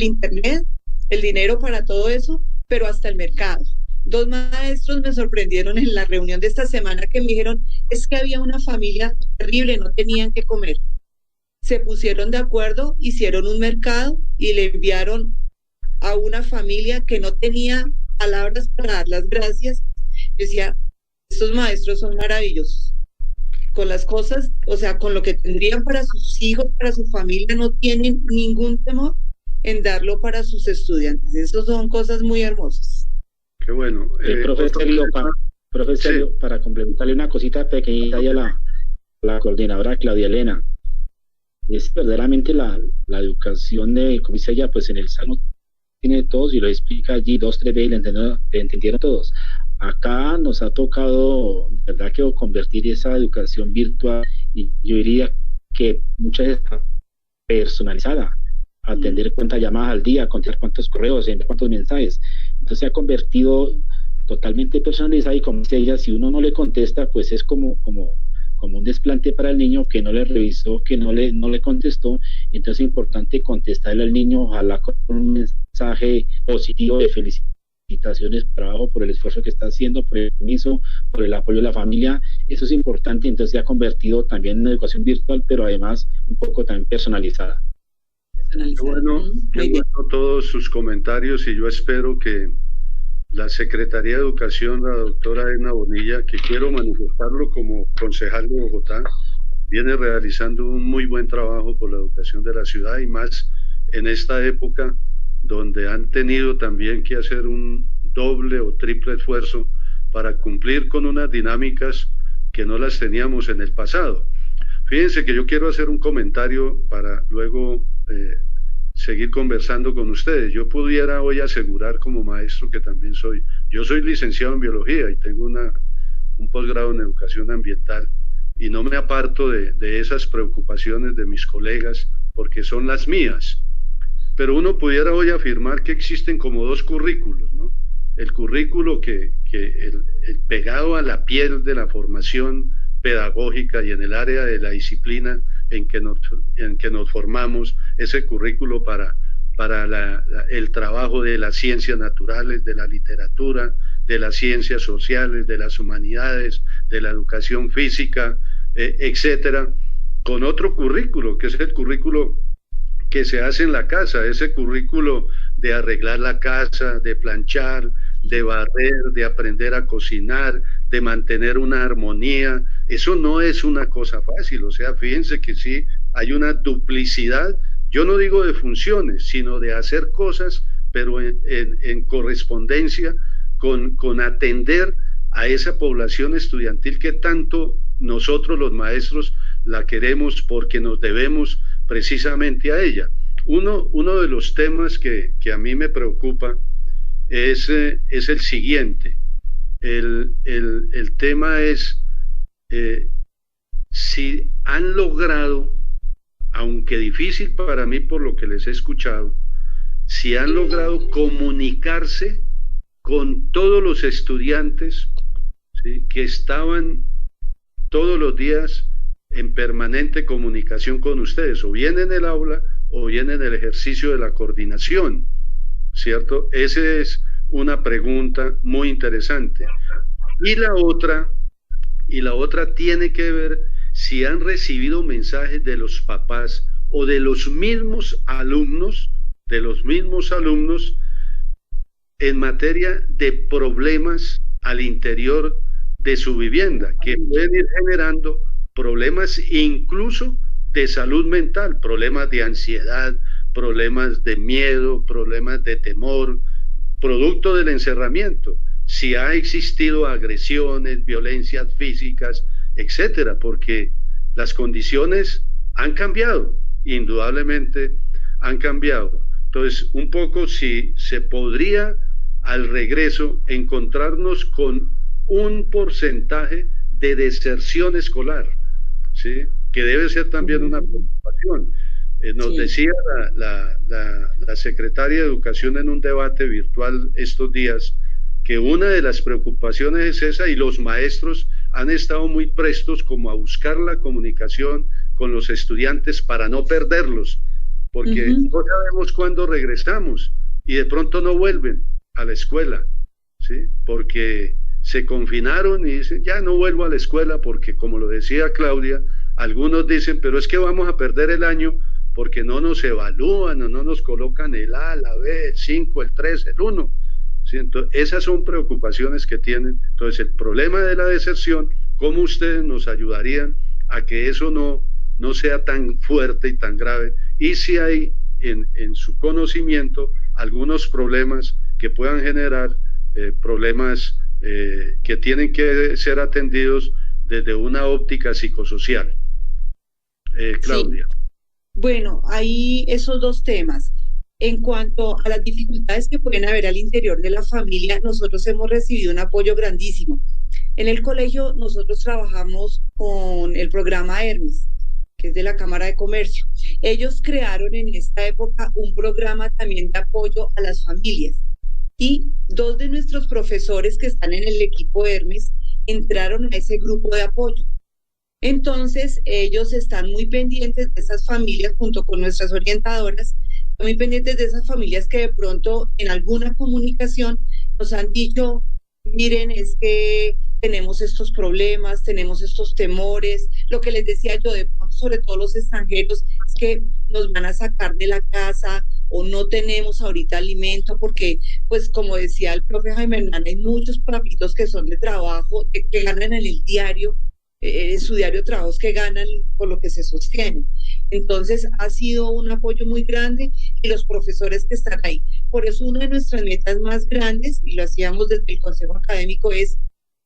internet, el dinero para todo eso, pero hasta el mercado. 2 maestros me sorprendieron en la reunión de esta semana que me dijeron, es que había una familia terrible, no tenían que comer. Se pusieron de acuerdo, hicieron un mercado y le enviaron a una familia que no tenía palabras para dar las gracias. Decía, estos maestros son maravillosos. Con las cosas, o sea, con lo que tendrían para sus hijos, para su familia, no tienen ningún temor en darlo para sus estudiantes. Esas son cosas muy hermosas. Qué bueno. Profesor, para complementarle una cosita pequeñita y a la coordinadora Claudia Elena. Es verdaderamente la educación de, como dice ella, pues en el salón tiene todos y lo explica allí 2, 3 veces y le entendieron todos. Acá nos ha tocado, de verdad, que convertir esa educación virtual, y yo diría que muchas veces está personalizada. Atender cuántas llamadas al día, contar cuántos correos, enviar cuántos mensajes. Entonces se ha convertido totalmente personalizado y como dice ella, si uno no le contesta, pues es como un desplante para el niño que no le revisó, que no le contestó. Entonces es importante contestarle al niño, ojalá con un mensaje positivo de felicitaciones, trabajo por el esfuerzo que está haciendo, por el permiso, por el apoyo de la familia. Eso es importante. Entonces se ha convertido también en una educación virtual, pero además un poco también personalizada. Qué bueno todos sus comentarios, y yo espero que la Secretaría de Educación, la doctora Edna Bonilla, que quiero manifestarlo como concejal de Bogotá, viene realizando un muy buen trabajo por la educación de la ciudad, y más en esta época donde han tenido también que hacer un doble o triple esfuerzo para cumplir con unas dinámicas que no las teníamos en el pasado. Fíjense que yo quiero hacer un comentario para luego seguir conversando con ustedes. Yo pudiera hoy asegurar como maestro que también yo soy licenciado en biología y tengo un posgrado en educación ambiental, y no me aparto de esas preocupaciones de mis colegas porque son las mías. Pero uno pudiera hoy afirmar que existen como 2 currículos, ¿no? El currículo que el pegado a la piel de la formación pedagógica y en el área de la disciplina en que nos formamos, ese currículo para el trabajo de las ciencias naturales, de la literatura, de las ciencias sociales, de las humanidades, de la educación física, etcétera, con otro currículo, que es el currículo que se hace en la casa, ese currículo de arreglar la casa, de planchar, de barrer, de aprender a cocinar, de mantener una armonía. Eso no es una cosa fácil, o sea, fíjense que sí hay una duplicidad, yo no digo de funciones, sino de hacer cosas, pero en correspondencia con atender a esa población estudiantil que tanto nosotros los maestros la queremos porque nos debemos precisamente a ella. Uno de los temas que a mí me preocupa es el siguiente. El tema es si han logrado, aunque difícil para mí por lo que les he escuchado, si han logrado comunicarse con todos los estudiantes, ¿sí?, que estaban todos los días en permanente comunicación con ustedes, o bien en el aula o bien en el ejercicio de la coordinación, ¿cierto? Esa es una pregunta muy interesante. Y la otra tiene que ver si han recibido mensajes de los papás o de los mismos alumnos, en materia de problemas al interior de su vivienda, que pueden ir generando problemas incluso de salud mental, problemas de ansiedad, problemas de miedo, problemas de temor, producto del encerramiento, si ha existido agresiones, violencias físicas, etcétera, porque las condiciones han cambiado, indudablemente han cambiado. Entonces, un poco si se podría al regreso encontrarnos con un porcentaje de deserción escolar, ¿sí?, que debe ser también una preocupación. Nos decía la secretaria de Educación en un debate virtual estos días que una de las preocupaciones es esa, y los maestros han estado muy prestos como a buscar la comunicación con los estudiantes para no perderlos, porque no sabemos cuándo regresamos y de pronto no vuelven a la escuela, ¿sí?, porque se confinaron y dicen, ya no vuelvo a la escuela porque, como lo decía Claudia, algunos dicen, pero es que vamos a perder el año porque no nos evalúan o no nos colocan el A, la B, el 5, el 3, el 1. ¿Sí? Entonces, esas son preocupaciones que tienen. Entonces, el problema de la deserción, ¿cómo ustedes nos ayudarían a que eso no sea tan fuerte y tan grave? Y si hay en su conocimiento algunos problemas que puedan generar problemas que tienen que ser atendidos desde una óptica psicosocial. Claudia. Sí. Bueno, hay esos dos temas. En cuanto a las dificultades que pueden haber al interior de la familia, nosotros hemos recibido un apoyo grandísimo. En el colegio nosotros trabajamos con el programa Hermes, que es de la Cámara de Comercio. Ellos crearon en esta época un programa también de apoyo a las familias. Y dos de nuestros profesores que están en el equipo Hermes entraron a ese grupo de apoyo. Entonces, ellos están muy pendientes de esas familias junto con nuestras orientadoras, muy pendientes de esas familias que de pronto en alguna comunicación nos han dicho, miren, es que tenemos estos problemas, tenemos estos temores, lo que les decía yo, de pronto, sobre todo los extranjeros, es que nos van a sacar de la casa o no tenemos ahorita alimento, porque, pues, como decía el profe Jaime Hernán, hay muchos papitos que son de trabajo, que ganan en el diario, en su diario trabajos que ganan por lo que se sostienen. Entonces ha sido un apoyo muy grande y los profesores que están ahí. Por eso una de nuestras metas más grandes, y lo hacíamos desde el Consejo Académico, es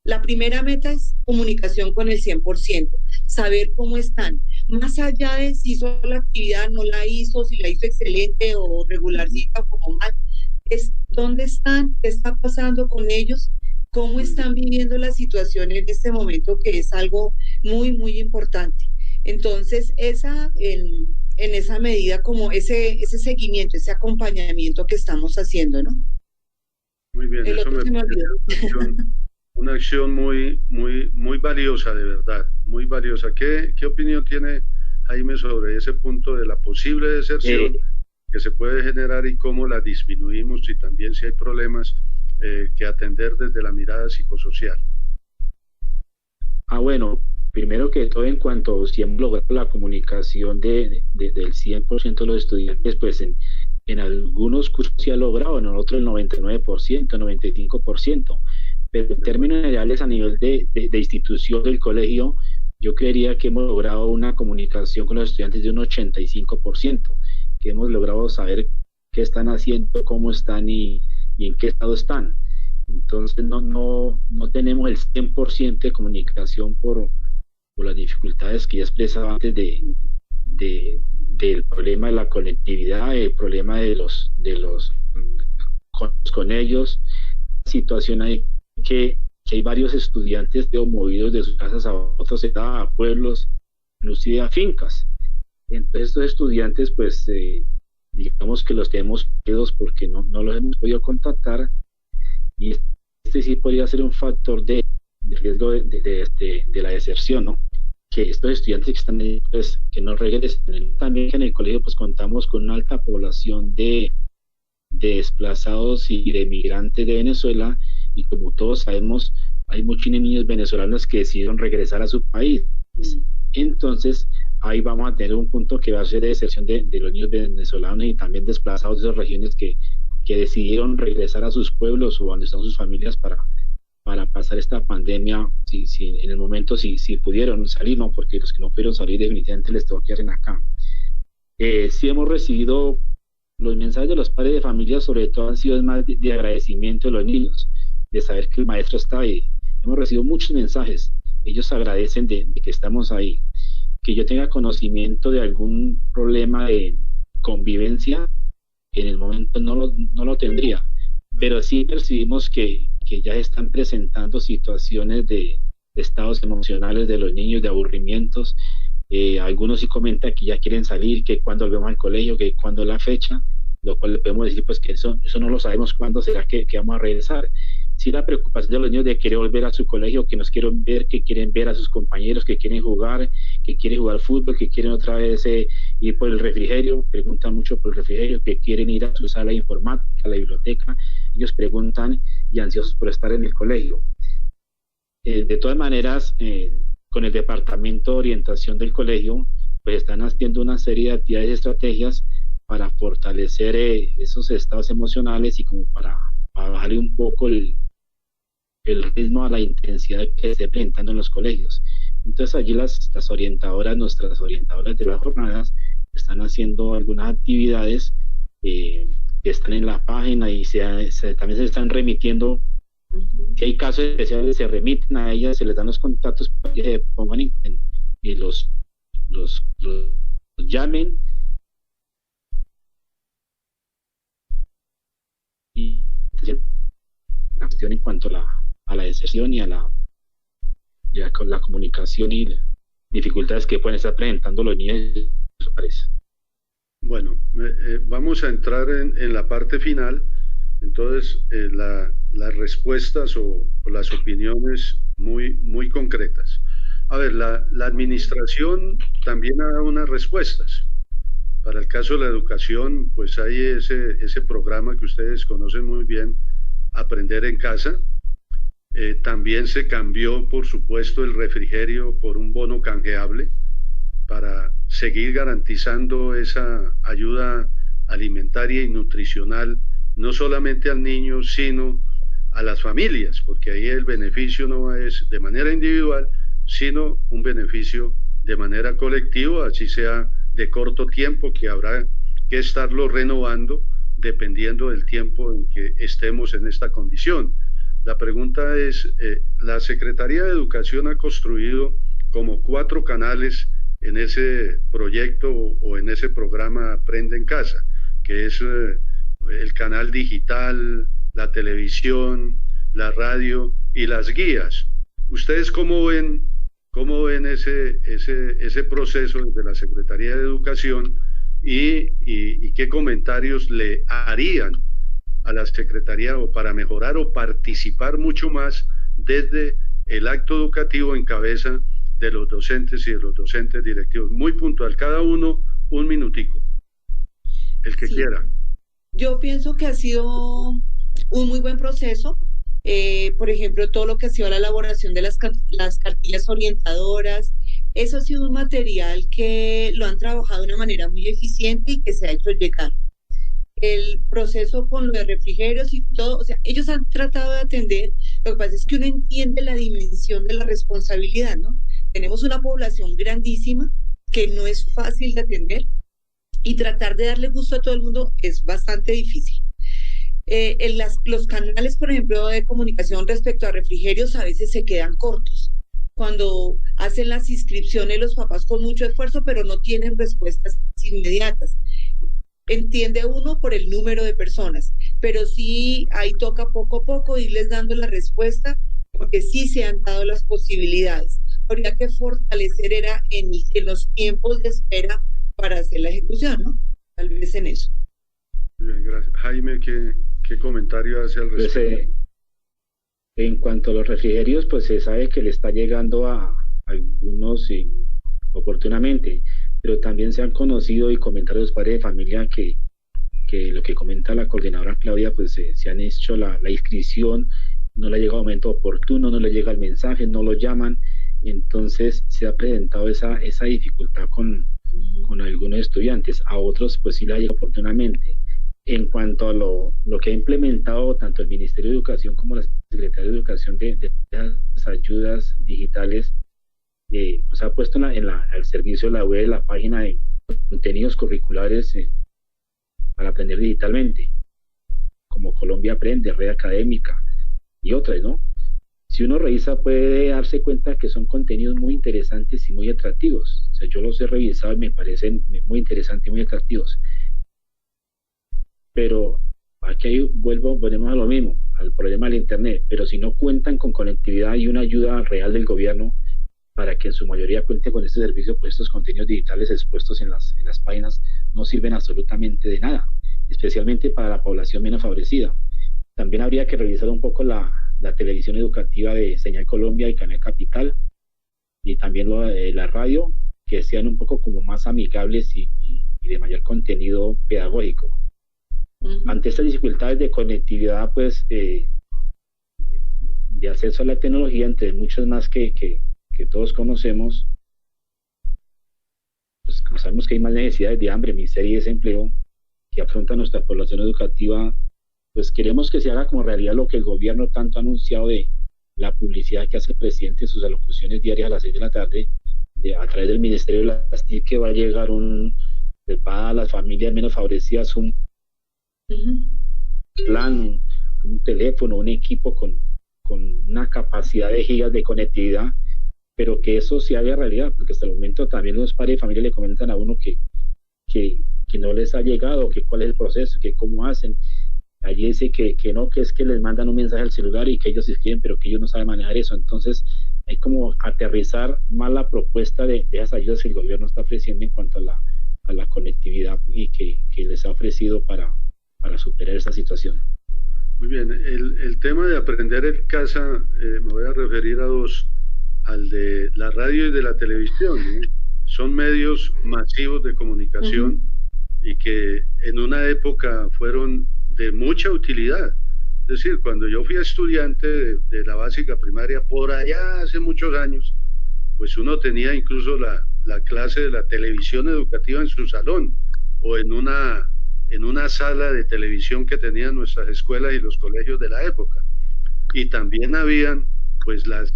la primera meta es comunicación con el 100%, saber cómo están. Más allá de si hizo la actividad, no la hizo, si la hizo excelente o regularcita o como mal, es dónde están, qué está pasando con ellos, cómo están viviendo la situación en este momento, que es algo muy, muy importante. Entonces, en esa medida, como ese seguimiento, ese acompañamiento que estamos haciendo, ¿no? Muy bien, eso me una acción muy valiosa, de verdad, muy valiosa. ¿Qué opinión tiene Jaime sobre ese punto de la posible deserción que se puede generar y cómo la disminuimos, y también si hay problemas que atender desde la mirada psicosocial? Bueno, primero que todo, en cuanto si hemos logrado la comunicación del 100% de los estudiantes, pues en algunos cursos se ha logrado, en otros el 99%, 95%, pero en términos generales a nivel de institución del colegio, yo creería que hemos logrado una comunicación con los estudiantes de un 85%, que hemos logrado saber qué están haciendo, cómo están y en qué estado están. Entonces no tenemos el 100% de comunicación por las dificultades que ya expresaba antes del problema de la conectividad, el problema de los con ellos. Situación hay que hay varios estudiantes movidos de sus casas a otros, a pueblos, inclusive a fincas. Entonces estos estudiantes, pues digamos que los tenemos perdidos porque no los hemos podido contactar, y este sí podría ser un factor de riesgo de la deserción, ¿no? Que estos estudiantes que están ahí, pues, que no regresen. También que en el colegio pues contamos con una alta población de desplazados y de migrantes de Venezuela, y como todos sabemos, hay muchos niños venezolanos que decidieron regresar a su país. Entonces ahí vamos a tener un punto que va a ser de deserción de los niños venezolanos y también desplazados de esas regiones que decidieron regresar a sus pueblos o donde están sus familias para pasar esta pandemia, si en el momento si pudieron salir, ¿no? Porque los que no pudieron salir definitivamente les tengo que hacer acá. Sí hemos recibido los mensajes de los padres de familia, sobre todo han sido más de agradecimiento de los niños, de saber que el maestro está ahí. Hemos recibido muchos mensajes, ellos agradecen de que estamos ahí. Que yo tenga conocimiento de algún problema de convivencia, en el momento no lo tendría, pero sí percibimos que ya están presentando situaciones de estados emocionales de los niños, de aburrimientos. Algunos sí comentan que ya quieren salir, que cuando volvemos al colegio, que cuando la fecha, lo cual le podemos decir pues que eso no lo sabemos cuándo será que vamos a regresar. Sí, la preocupación de los niños de querer volver a su colegio, que nos quieren ver, que quieren ver a sus compañeros, que quieren jugar fútbol, que quieren otra vez ir por el refrigerio, preguntan mucho por el refrigerio, que quieren ir a su sala de informática, a la biblioteca. Ellos preguntan y ansiosos por estar en el colegio. De todas maneras, con el departamento de orientación del colegio, pues están haciendo una serie de actividades y estrategias para fortalecer esos estados emocionales y como para bajarle un poco el ritmo a la intensidad que se esté presentando en los colegios. Entonces allí nuestras orientadoras de las jornadas están haciendo algunas actividades que están en la página y también se están remitiendo. Si hay casos especiales, se remiten a ellas, se les dan los contactos para que se pongan y los llamen. Y la cuestión en cuanto a la deserción y a la comunicación y las dificultades que pueden estar presentando los niños. Bueno, vamos a entrar en la parte final. Entonces, las respuestas o las opiniones muy concretas. A ver, la administración también ha dado unas respuestas. Para el caso de la educación, pues hay ese programa que ustedes conocen muy bien, Aprender en Casa. También se cambió, por supuesto, el refrigerio por un bono canjeable para seguir garantizando esa ayuda alimentaria y nutricional, no solamente al niño, sino a las familias, porque ahí el beneficio no es de manera individual, sino un beneficio de manera colectiva, así sea de corto tiempo, que habrá que estarlo renovando dependiendo del tiempo en que estemos en esta condición. La pregunta es, la Secretaría de Educación ha construido como 4 canales en ese proyecto o en ese programa Aprende en Casa, que es el canal digital, la televisión, la radio y las guías. ¿Ustedes cómo ven ese proceso desde la Secretaría de Educación y qué comentarios le harían a la Secretaría o para mejorar o participar mucho más desde el acto educativo en cabeza de los docentes y de los docentes directivos. Muy puntual, cada uno un minutico, el que Sí, quiera. yo pienso que ha sido un muy buen proceso. Por ejemplo, todo lo que ha sido la elaboración de las cartillas orientadoras, eso ha sido un material que lo han trabajado de una manera muy eficiente y que se ha hecho llegar. El proceso con los refrigerios y todo, o sea, ellos han tratado de atender, lo que pasa es que uno entiende la dimensión de la responsabilidad, ¿no? Tenemos una población grandísima que no es fácil de atender y tratar de darle gusto a todo el mundo es bastante difícil. Los canales, por ejemplo, de comunicación respecto a refrigerios a veces se quedan cortos. Cuando hacen las inscripciones los papás con mucho esfuerzo, pero no tienen respuestas inmediatas. Entiende uno por el número de personas, pero sí ahí toca poco a poco irles dando la respuesta, porque sí se han dado las posibilidades. Habría que fortalecer en los tiempos de espera para hacer la ejecución, ¿no? Tal vez en eso. Muy bien, gracias. Jaime, ¿qué comentario hace al Pues, respecto? en cuanto a los refrigerios, pues se sabe que le está llegando a algunos oportunamente, pero también se han conocido y comentarios de los padres de familia que lo que comenta la coordinadora Claudia, pues se han hecho la inscripción, no le llega a momento oportuno, no le llega el mensaje, no lo llaman, entonces se ha presentado esa dificultad con algunos estudiantes, a otros pues sí le llega oportunamente. En cuanto a lo que ha implementado tanto el Ministerio de Educación como la Secretaría de Educación de las ayudas digitales, pues ha puesto al servicio de la web la página de contenidos curriculares para aprender digitalmente, como Colombia Aprende, Red Académica y otras, ¿no? Si uno revisa puede darse cuenta que son contenidos muy interesantes y muy atractivos. O sea, yo los he revisado y me parecen muy interesantes y muy atractivos. Pero aquí volvemos a lo mismo, al problema del Internet. Pero si no cuentan con conectividad y una ayuda real del gobierno para que en su mayoría cuente con este servicio, pues estos contenidos digitales expuestos en las páginas no sirven absolutamente de nada, especialmente para la población menos favorecida. También habría que revisar un poco la televisión educativa de Señal Colombia y Canal Capital, y también la radio, que sean un poco como más amigables y de mayor contenido pedagógico. Ante estas dificultades de conectividad, pues de acceso a la tecnología, entre muchos más que todos conocemos, pues como sabemos que hay más necesidades de hambre, miseria y desempleo que afronta nuestra población educativa, pues queremos que se haga como realidad lo que el gobierno tanto ha anunciado de la publicidad que hace el presidente en sus alocuciones diarias a las 6 de la tarde, a través del Ministerio de las TIC, que va a llegar va a las familias menos favorecidas un plan, un teléfono, un equipo con una capacidad de gigas de conectividad, pero que eso se haga realidad, porque hasta el momento también los padres de familia le comentan a uno que no les ha llegado, que cuál es el proceso, que cómo hacen. Allí dice que no, que es que les mandan un mensaje al celular y que ellos escriben, pero que ellos no saben manejar eso. Entonces hay como aterrizar más la propuesta de esas ayudas que el gobierno está ofreciendo en cuanto a la conectividad y que les ha ofrecido para superar esta situación. Muy bien, el tema de aprender en casa, me voy a referir a dos, al de la radio y de la televisión, ¿no? Son medios masivos de comunicación y que en una época fueron de mucha utilidad. Es decir, cuando yo fui estudiante de la básica primaria, por allá hace muchos años, pues uno tenía incluso la clase de la televisión educativa en su salón o en una sala de televisión que tenían nuestras escuelas y los colegios de la época. Y también habían pues las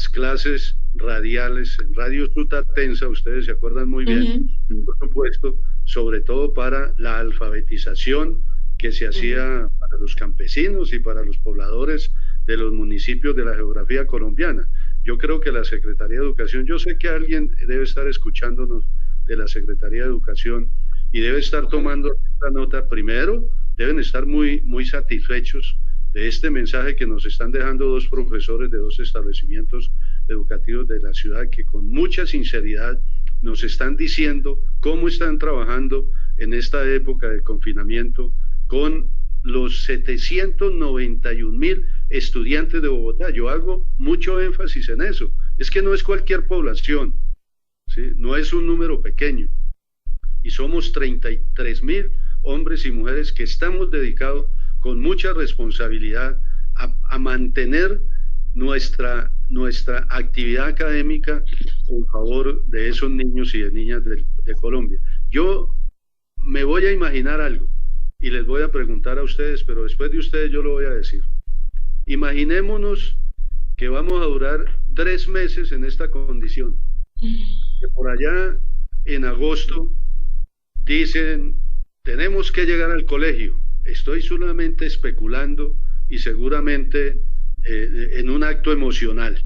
clases radiales en Radio Sutatensa, ustedes se acuerdan muy bien, por supuesto, sobre todo para la alfabetización que se hacía para los campesinos y para los pobladores de los municipios de la geografía colombiana. Yo creo que la Secretaría de Educación, yo sé que alguien debe estar escuchándonos de la Secretaría de Educación y debe estar tomando esta nota. Primero, deben estar muy, muy satisfechos de este mensaje que nos están dejando dos profesores de dos establecimientos educativos de la ciudad, que con mucha sinceridad nos están diciendo cómo están trabajando en esta época de confinamiento con los 791.000 estudiantes de Bogotá. Yo hago mucho énfasis en eso. Es que no es cualquier población, ¿sí? No es un número pequeño. Y somos 33.000 hombres y mujeres que estamos dedicados con mucha responsabilidad a mantener nuestra actividad académica en favor de esos niños y de niñas de Colombia. Yo me voy a imaginar algo y les voy a preguntar a ustedes, pero después de ustedes yo lo voy a decir. Imaginémonos que vamos a durar 3 meses en esta condición, que por allá en agosto dicen, tenemos que llegar al colegio. Estoy solamente especulando y seguramente en un acto emocional.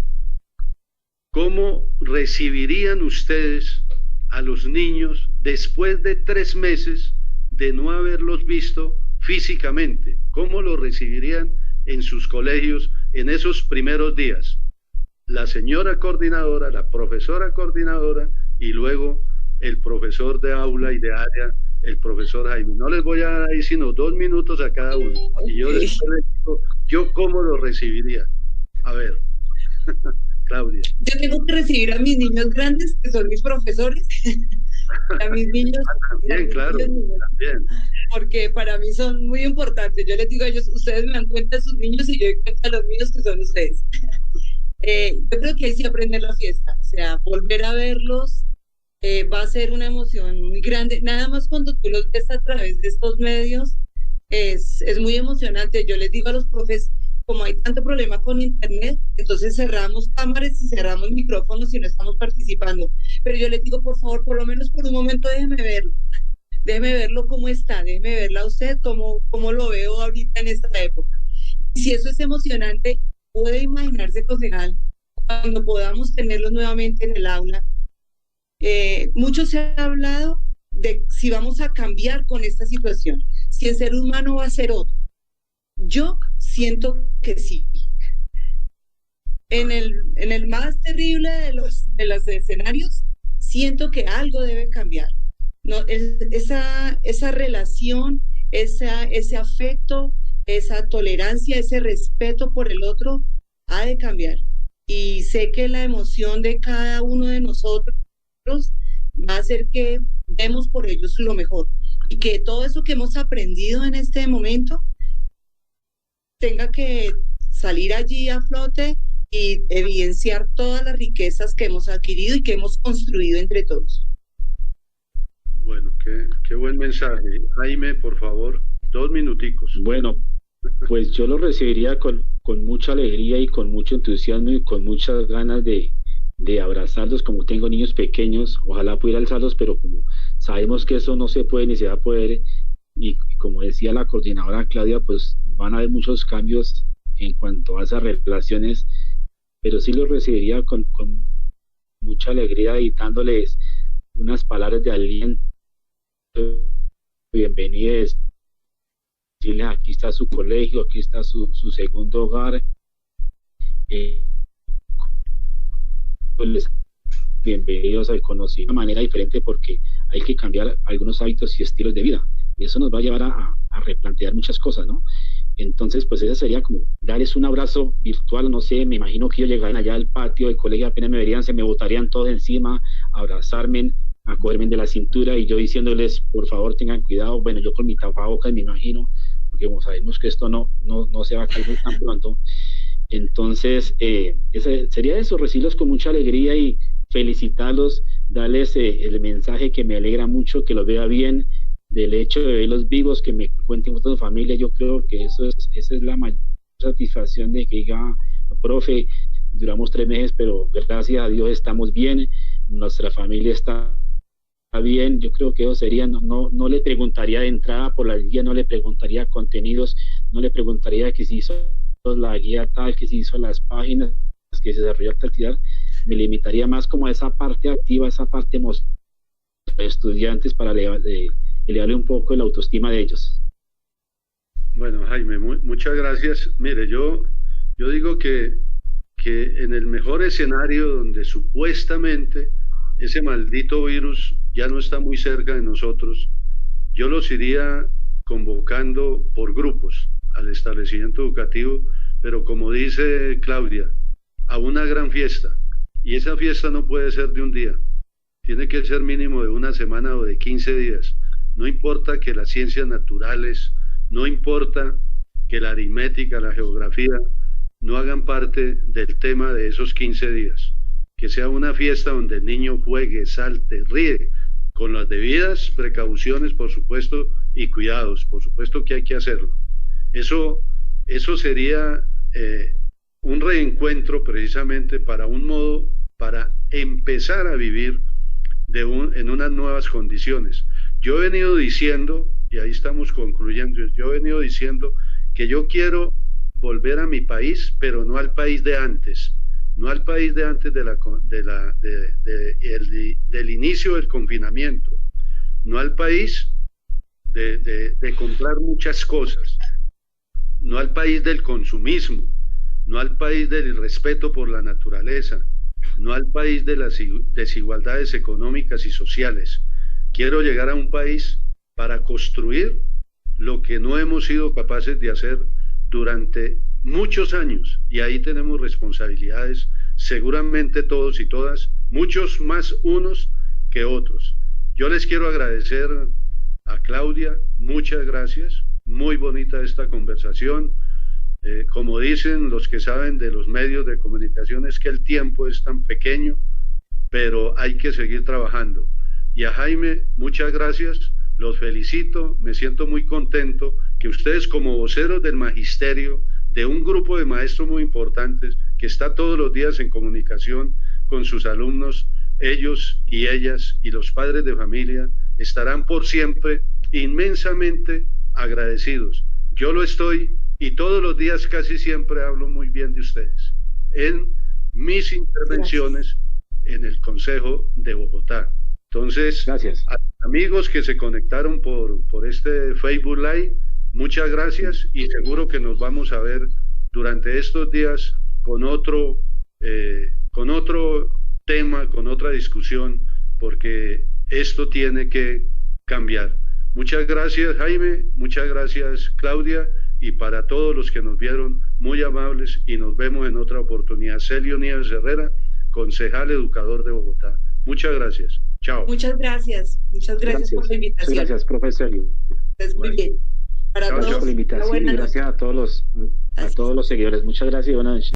¿Cómo recibirían ustedes a los niños después de 3 meses de no haberlos visto físicamente? ¿Cómo los recibirían en sus colegios en esos primeros días? La señora coordinadora, la profesora coordinadora y luego el profesor de aula y de área, el profesor Jaime. No les voy a dar ahí sino 2 minutos a cada uno. Y yo después les digo, ¿yo cómo lo recibiría? A ver, Claudia. Yo tengo que recibir a mis niños grandes, que son mis profesores, a mis niños. También, claro, también. Porque para mí son muy importantes. Yo les digo a ellos, ustedes me dan cuenta de sus niños y yo doy cuenta de los míos, que son ustedes. Yo creo que ahí sí aprender la fiesta, o sea, volver a verlos va a ser una emoción muy grande. Nada más cuando tú los ves a través de estos medios, es muy emocionante. Yo les digo a los profes, como hay tanto problema con internet, entonces cerramos cámaras y cerramos micrófonos y no estamos participando. Pero yo les digo, por favor, por lo menos por un momento déjeme verlo cómo está, déjeme verla a usted, cómo lo veo ahorita en esta época. Y si eso es emocionante, puede imaginarse, concejal, cuando podamos tenerlos nuevamente en el aula. Mucho se ha hablado de si vamos a cambiar con esta situación, si el ser humano va a ser otro. Yo siento que sí. En el más terrible de los escenarios, siento que algo debe cambiar. No, esa relación, ese afecto, esa tolerancia, ese respeto por el otro, ha de cambiar. Y sé que la emoción de cada uno de nosotros va a hacer que demos por ellos lo mejor. Y que todo eso que hemos aprendido en este momento tenga que salir allí a flote y evidenciar todas las riquezas que hemos adquirido y que hemos construido entre todos. Bueno, qué buen mensaje. Jaime, por favor, 2 minuticos. Bueno, pues yo lo recibiría con mucha alegría y con mucho entusiasmo y con muchas ganas de abrazarlos. Como tengo niños pequeños, ojalá pudiera alzarlos, pero como sabemos que eso no se puede ni se va a poder, y como decía la coordinadora Claudia, pues van a haber muchos cambios en cuanto a esas relaciones, pero sí los recibiría con mucha alegría y dándoles unas palabras de aliento, bienvenidos, decirles aquí está su colegio, aquí está su segundo hogar, pues bienvenidos al conocimiento de una manera diferente, porque hay que cambiar algunos hábitos y estilos de vida, y eso nos va a llevar a replantear muchas cosas, ¿no? Entonces, pues ese sería como darles un abrazo virtual, no sé, me imagino que ellos llegaran allá al patio del colegio, apenas me verían, se me botarían todos encima, a abrazarme, a cogerme de la cintura, y yo diciéndoles, por favor, tengan cuidado. Bueno, yo con mi tapabocas, me imagino, porque como sabemos que esto no se va a caer tan pronto. Entonces, sería eso, recibirlos con mucha alegría y felicitarlos, darles el mensaje que me alegra mucho, que los vea bien, del hecho de verlos vivos, que me cuenten con su familia. Yo creo que esa es la mayor satisfacción, de que diga, profe, duramos 3 meses, pero gracias a Dios estamos bien, nuestra familia está bien. Yo creo que eso sería, no le preguntaría de entrada por la guía, no le preguntaría contenidos, no le preguntaría que si hizo la guía tal, que si hizo las páginas, que se desarrolló la actividad. Me limitaría más como a esa parte activa, esa parte emocional de estudiantes, para elevarle un poco la autoestima de ellos. Bueno, Jaime, muchas gracias. Mire, yo digo que en el mejor escenario, donde supuestamente ese maldito virus ya no está muy cerca de nosotros, yo los iría convocando por grupos al establecimiento educativo pero como dice Claudia, a una gran fiesta. Y esa fiesta no puede ser de un día, tiene que ser mínimo de una semana o de 15 días. No importa que las ciencias naturales, no importa que la aritmética, la geografía, no hagan parte del tema de esos 15 días. Que sea una fiesta donde el niño juegue, salte, ríe, con las debidas precauciones, por supuesto, y cuidados, por supuesto que hay que hacerlo. Eso sería un reencuentro precisamente para un modo, para empezar a vivir en unas nuevas condiciones. Yo he venido diciendo, y ahí estamos concluyendo, yo he venido diciendo que yo quiero volver a mi país, pero no al país de antes, no al país de antes del inicio del confinamiento, no al país de comprar muchas cosas, no al país del consumismo, no al país del irrespeto por la naturaleza, no al país de las desigualdades económicas y sociales. Quiero llegar a un país para construir lo que no hemos sido capaces de hacer durante muchos años, y ahí tenemos responsabilidades, seguramente todos y todas, muchos más unos que otros. Yo les quiero agradecer a Claudia, muchas gracias, muy bonita esta conversación. Como dicen los que saben de los medios de comunicación, es que el tiempo es tan pequeño, pero hay que seguir trabajando. Y a Jaime, muchas gracias, los felicito, me siento muy contento que ustedes como voceros del magisterio, de un grupo de maestros muy importantes, que está todos los días en comunicación con sus alumnos, ellos y ellas y los padres de familia, estarán por siempre inmensamente agradecidos. Yo lo estoy, y todos los días casi siempre hablo muy bien de ustedes en mis intervenciones en el Consejo de Bogotá. Entonces, gracias a los amigos que se conectaron por este Facebook Live, muchas gracias, y seguro que nos vamos a ver durante estos días con otro tema, con otra discusión, porque esto tiene que cambiar. Muchas gracias, Jaime, muchas gracias, Claudia, y para todos los que nos vieron, muy amables, y nos vemos en otra oportunidad. Celio Nieves Herrera, concejal educador de Bogotá. Muchas gracias. Chao. Muchas gracias por la invitación. Muchas gracias, profesor. Es muy bien. Para todos, por la invitación y gracias a todos los seguidores. Muchas gracias y buenas noches.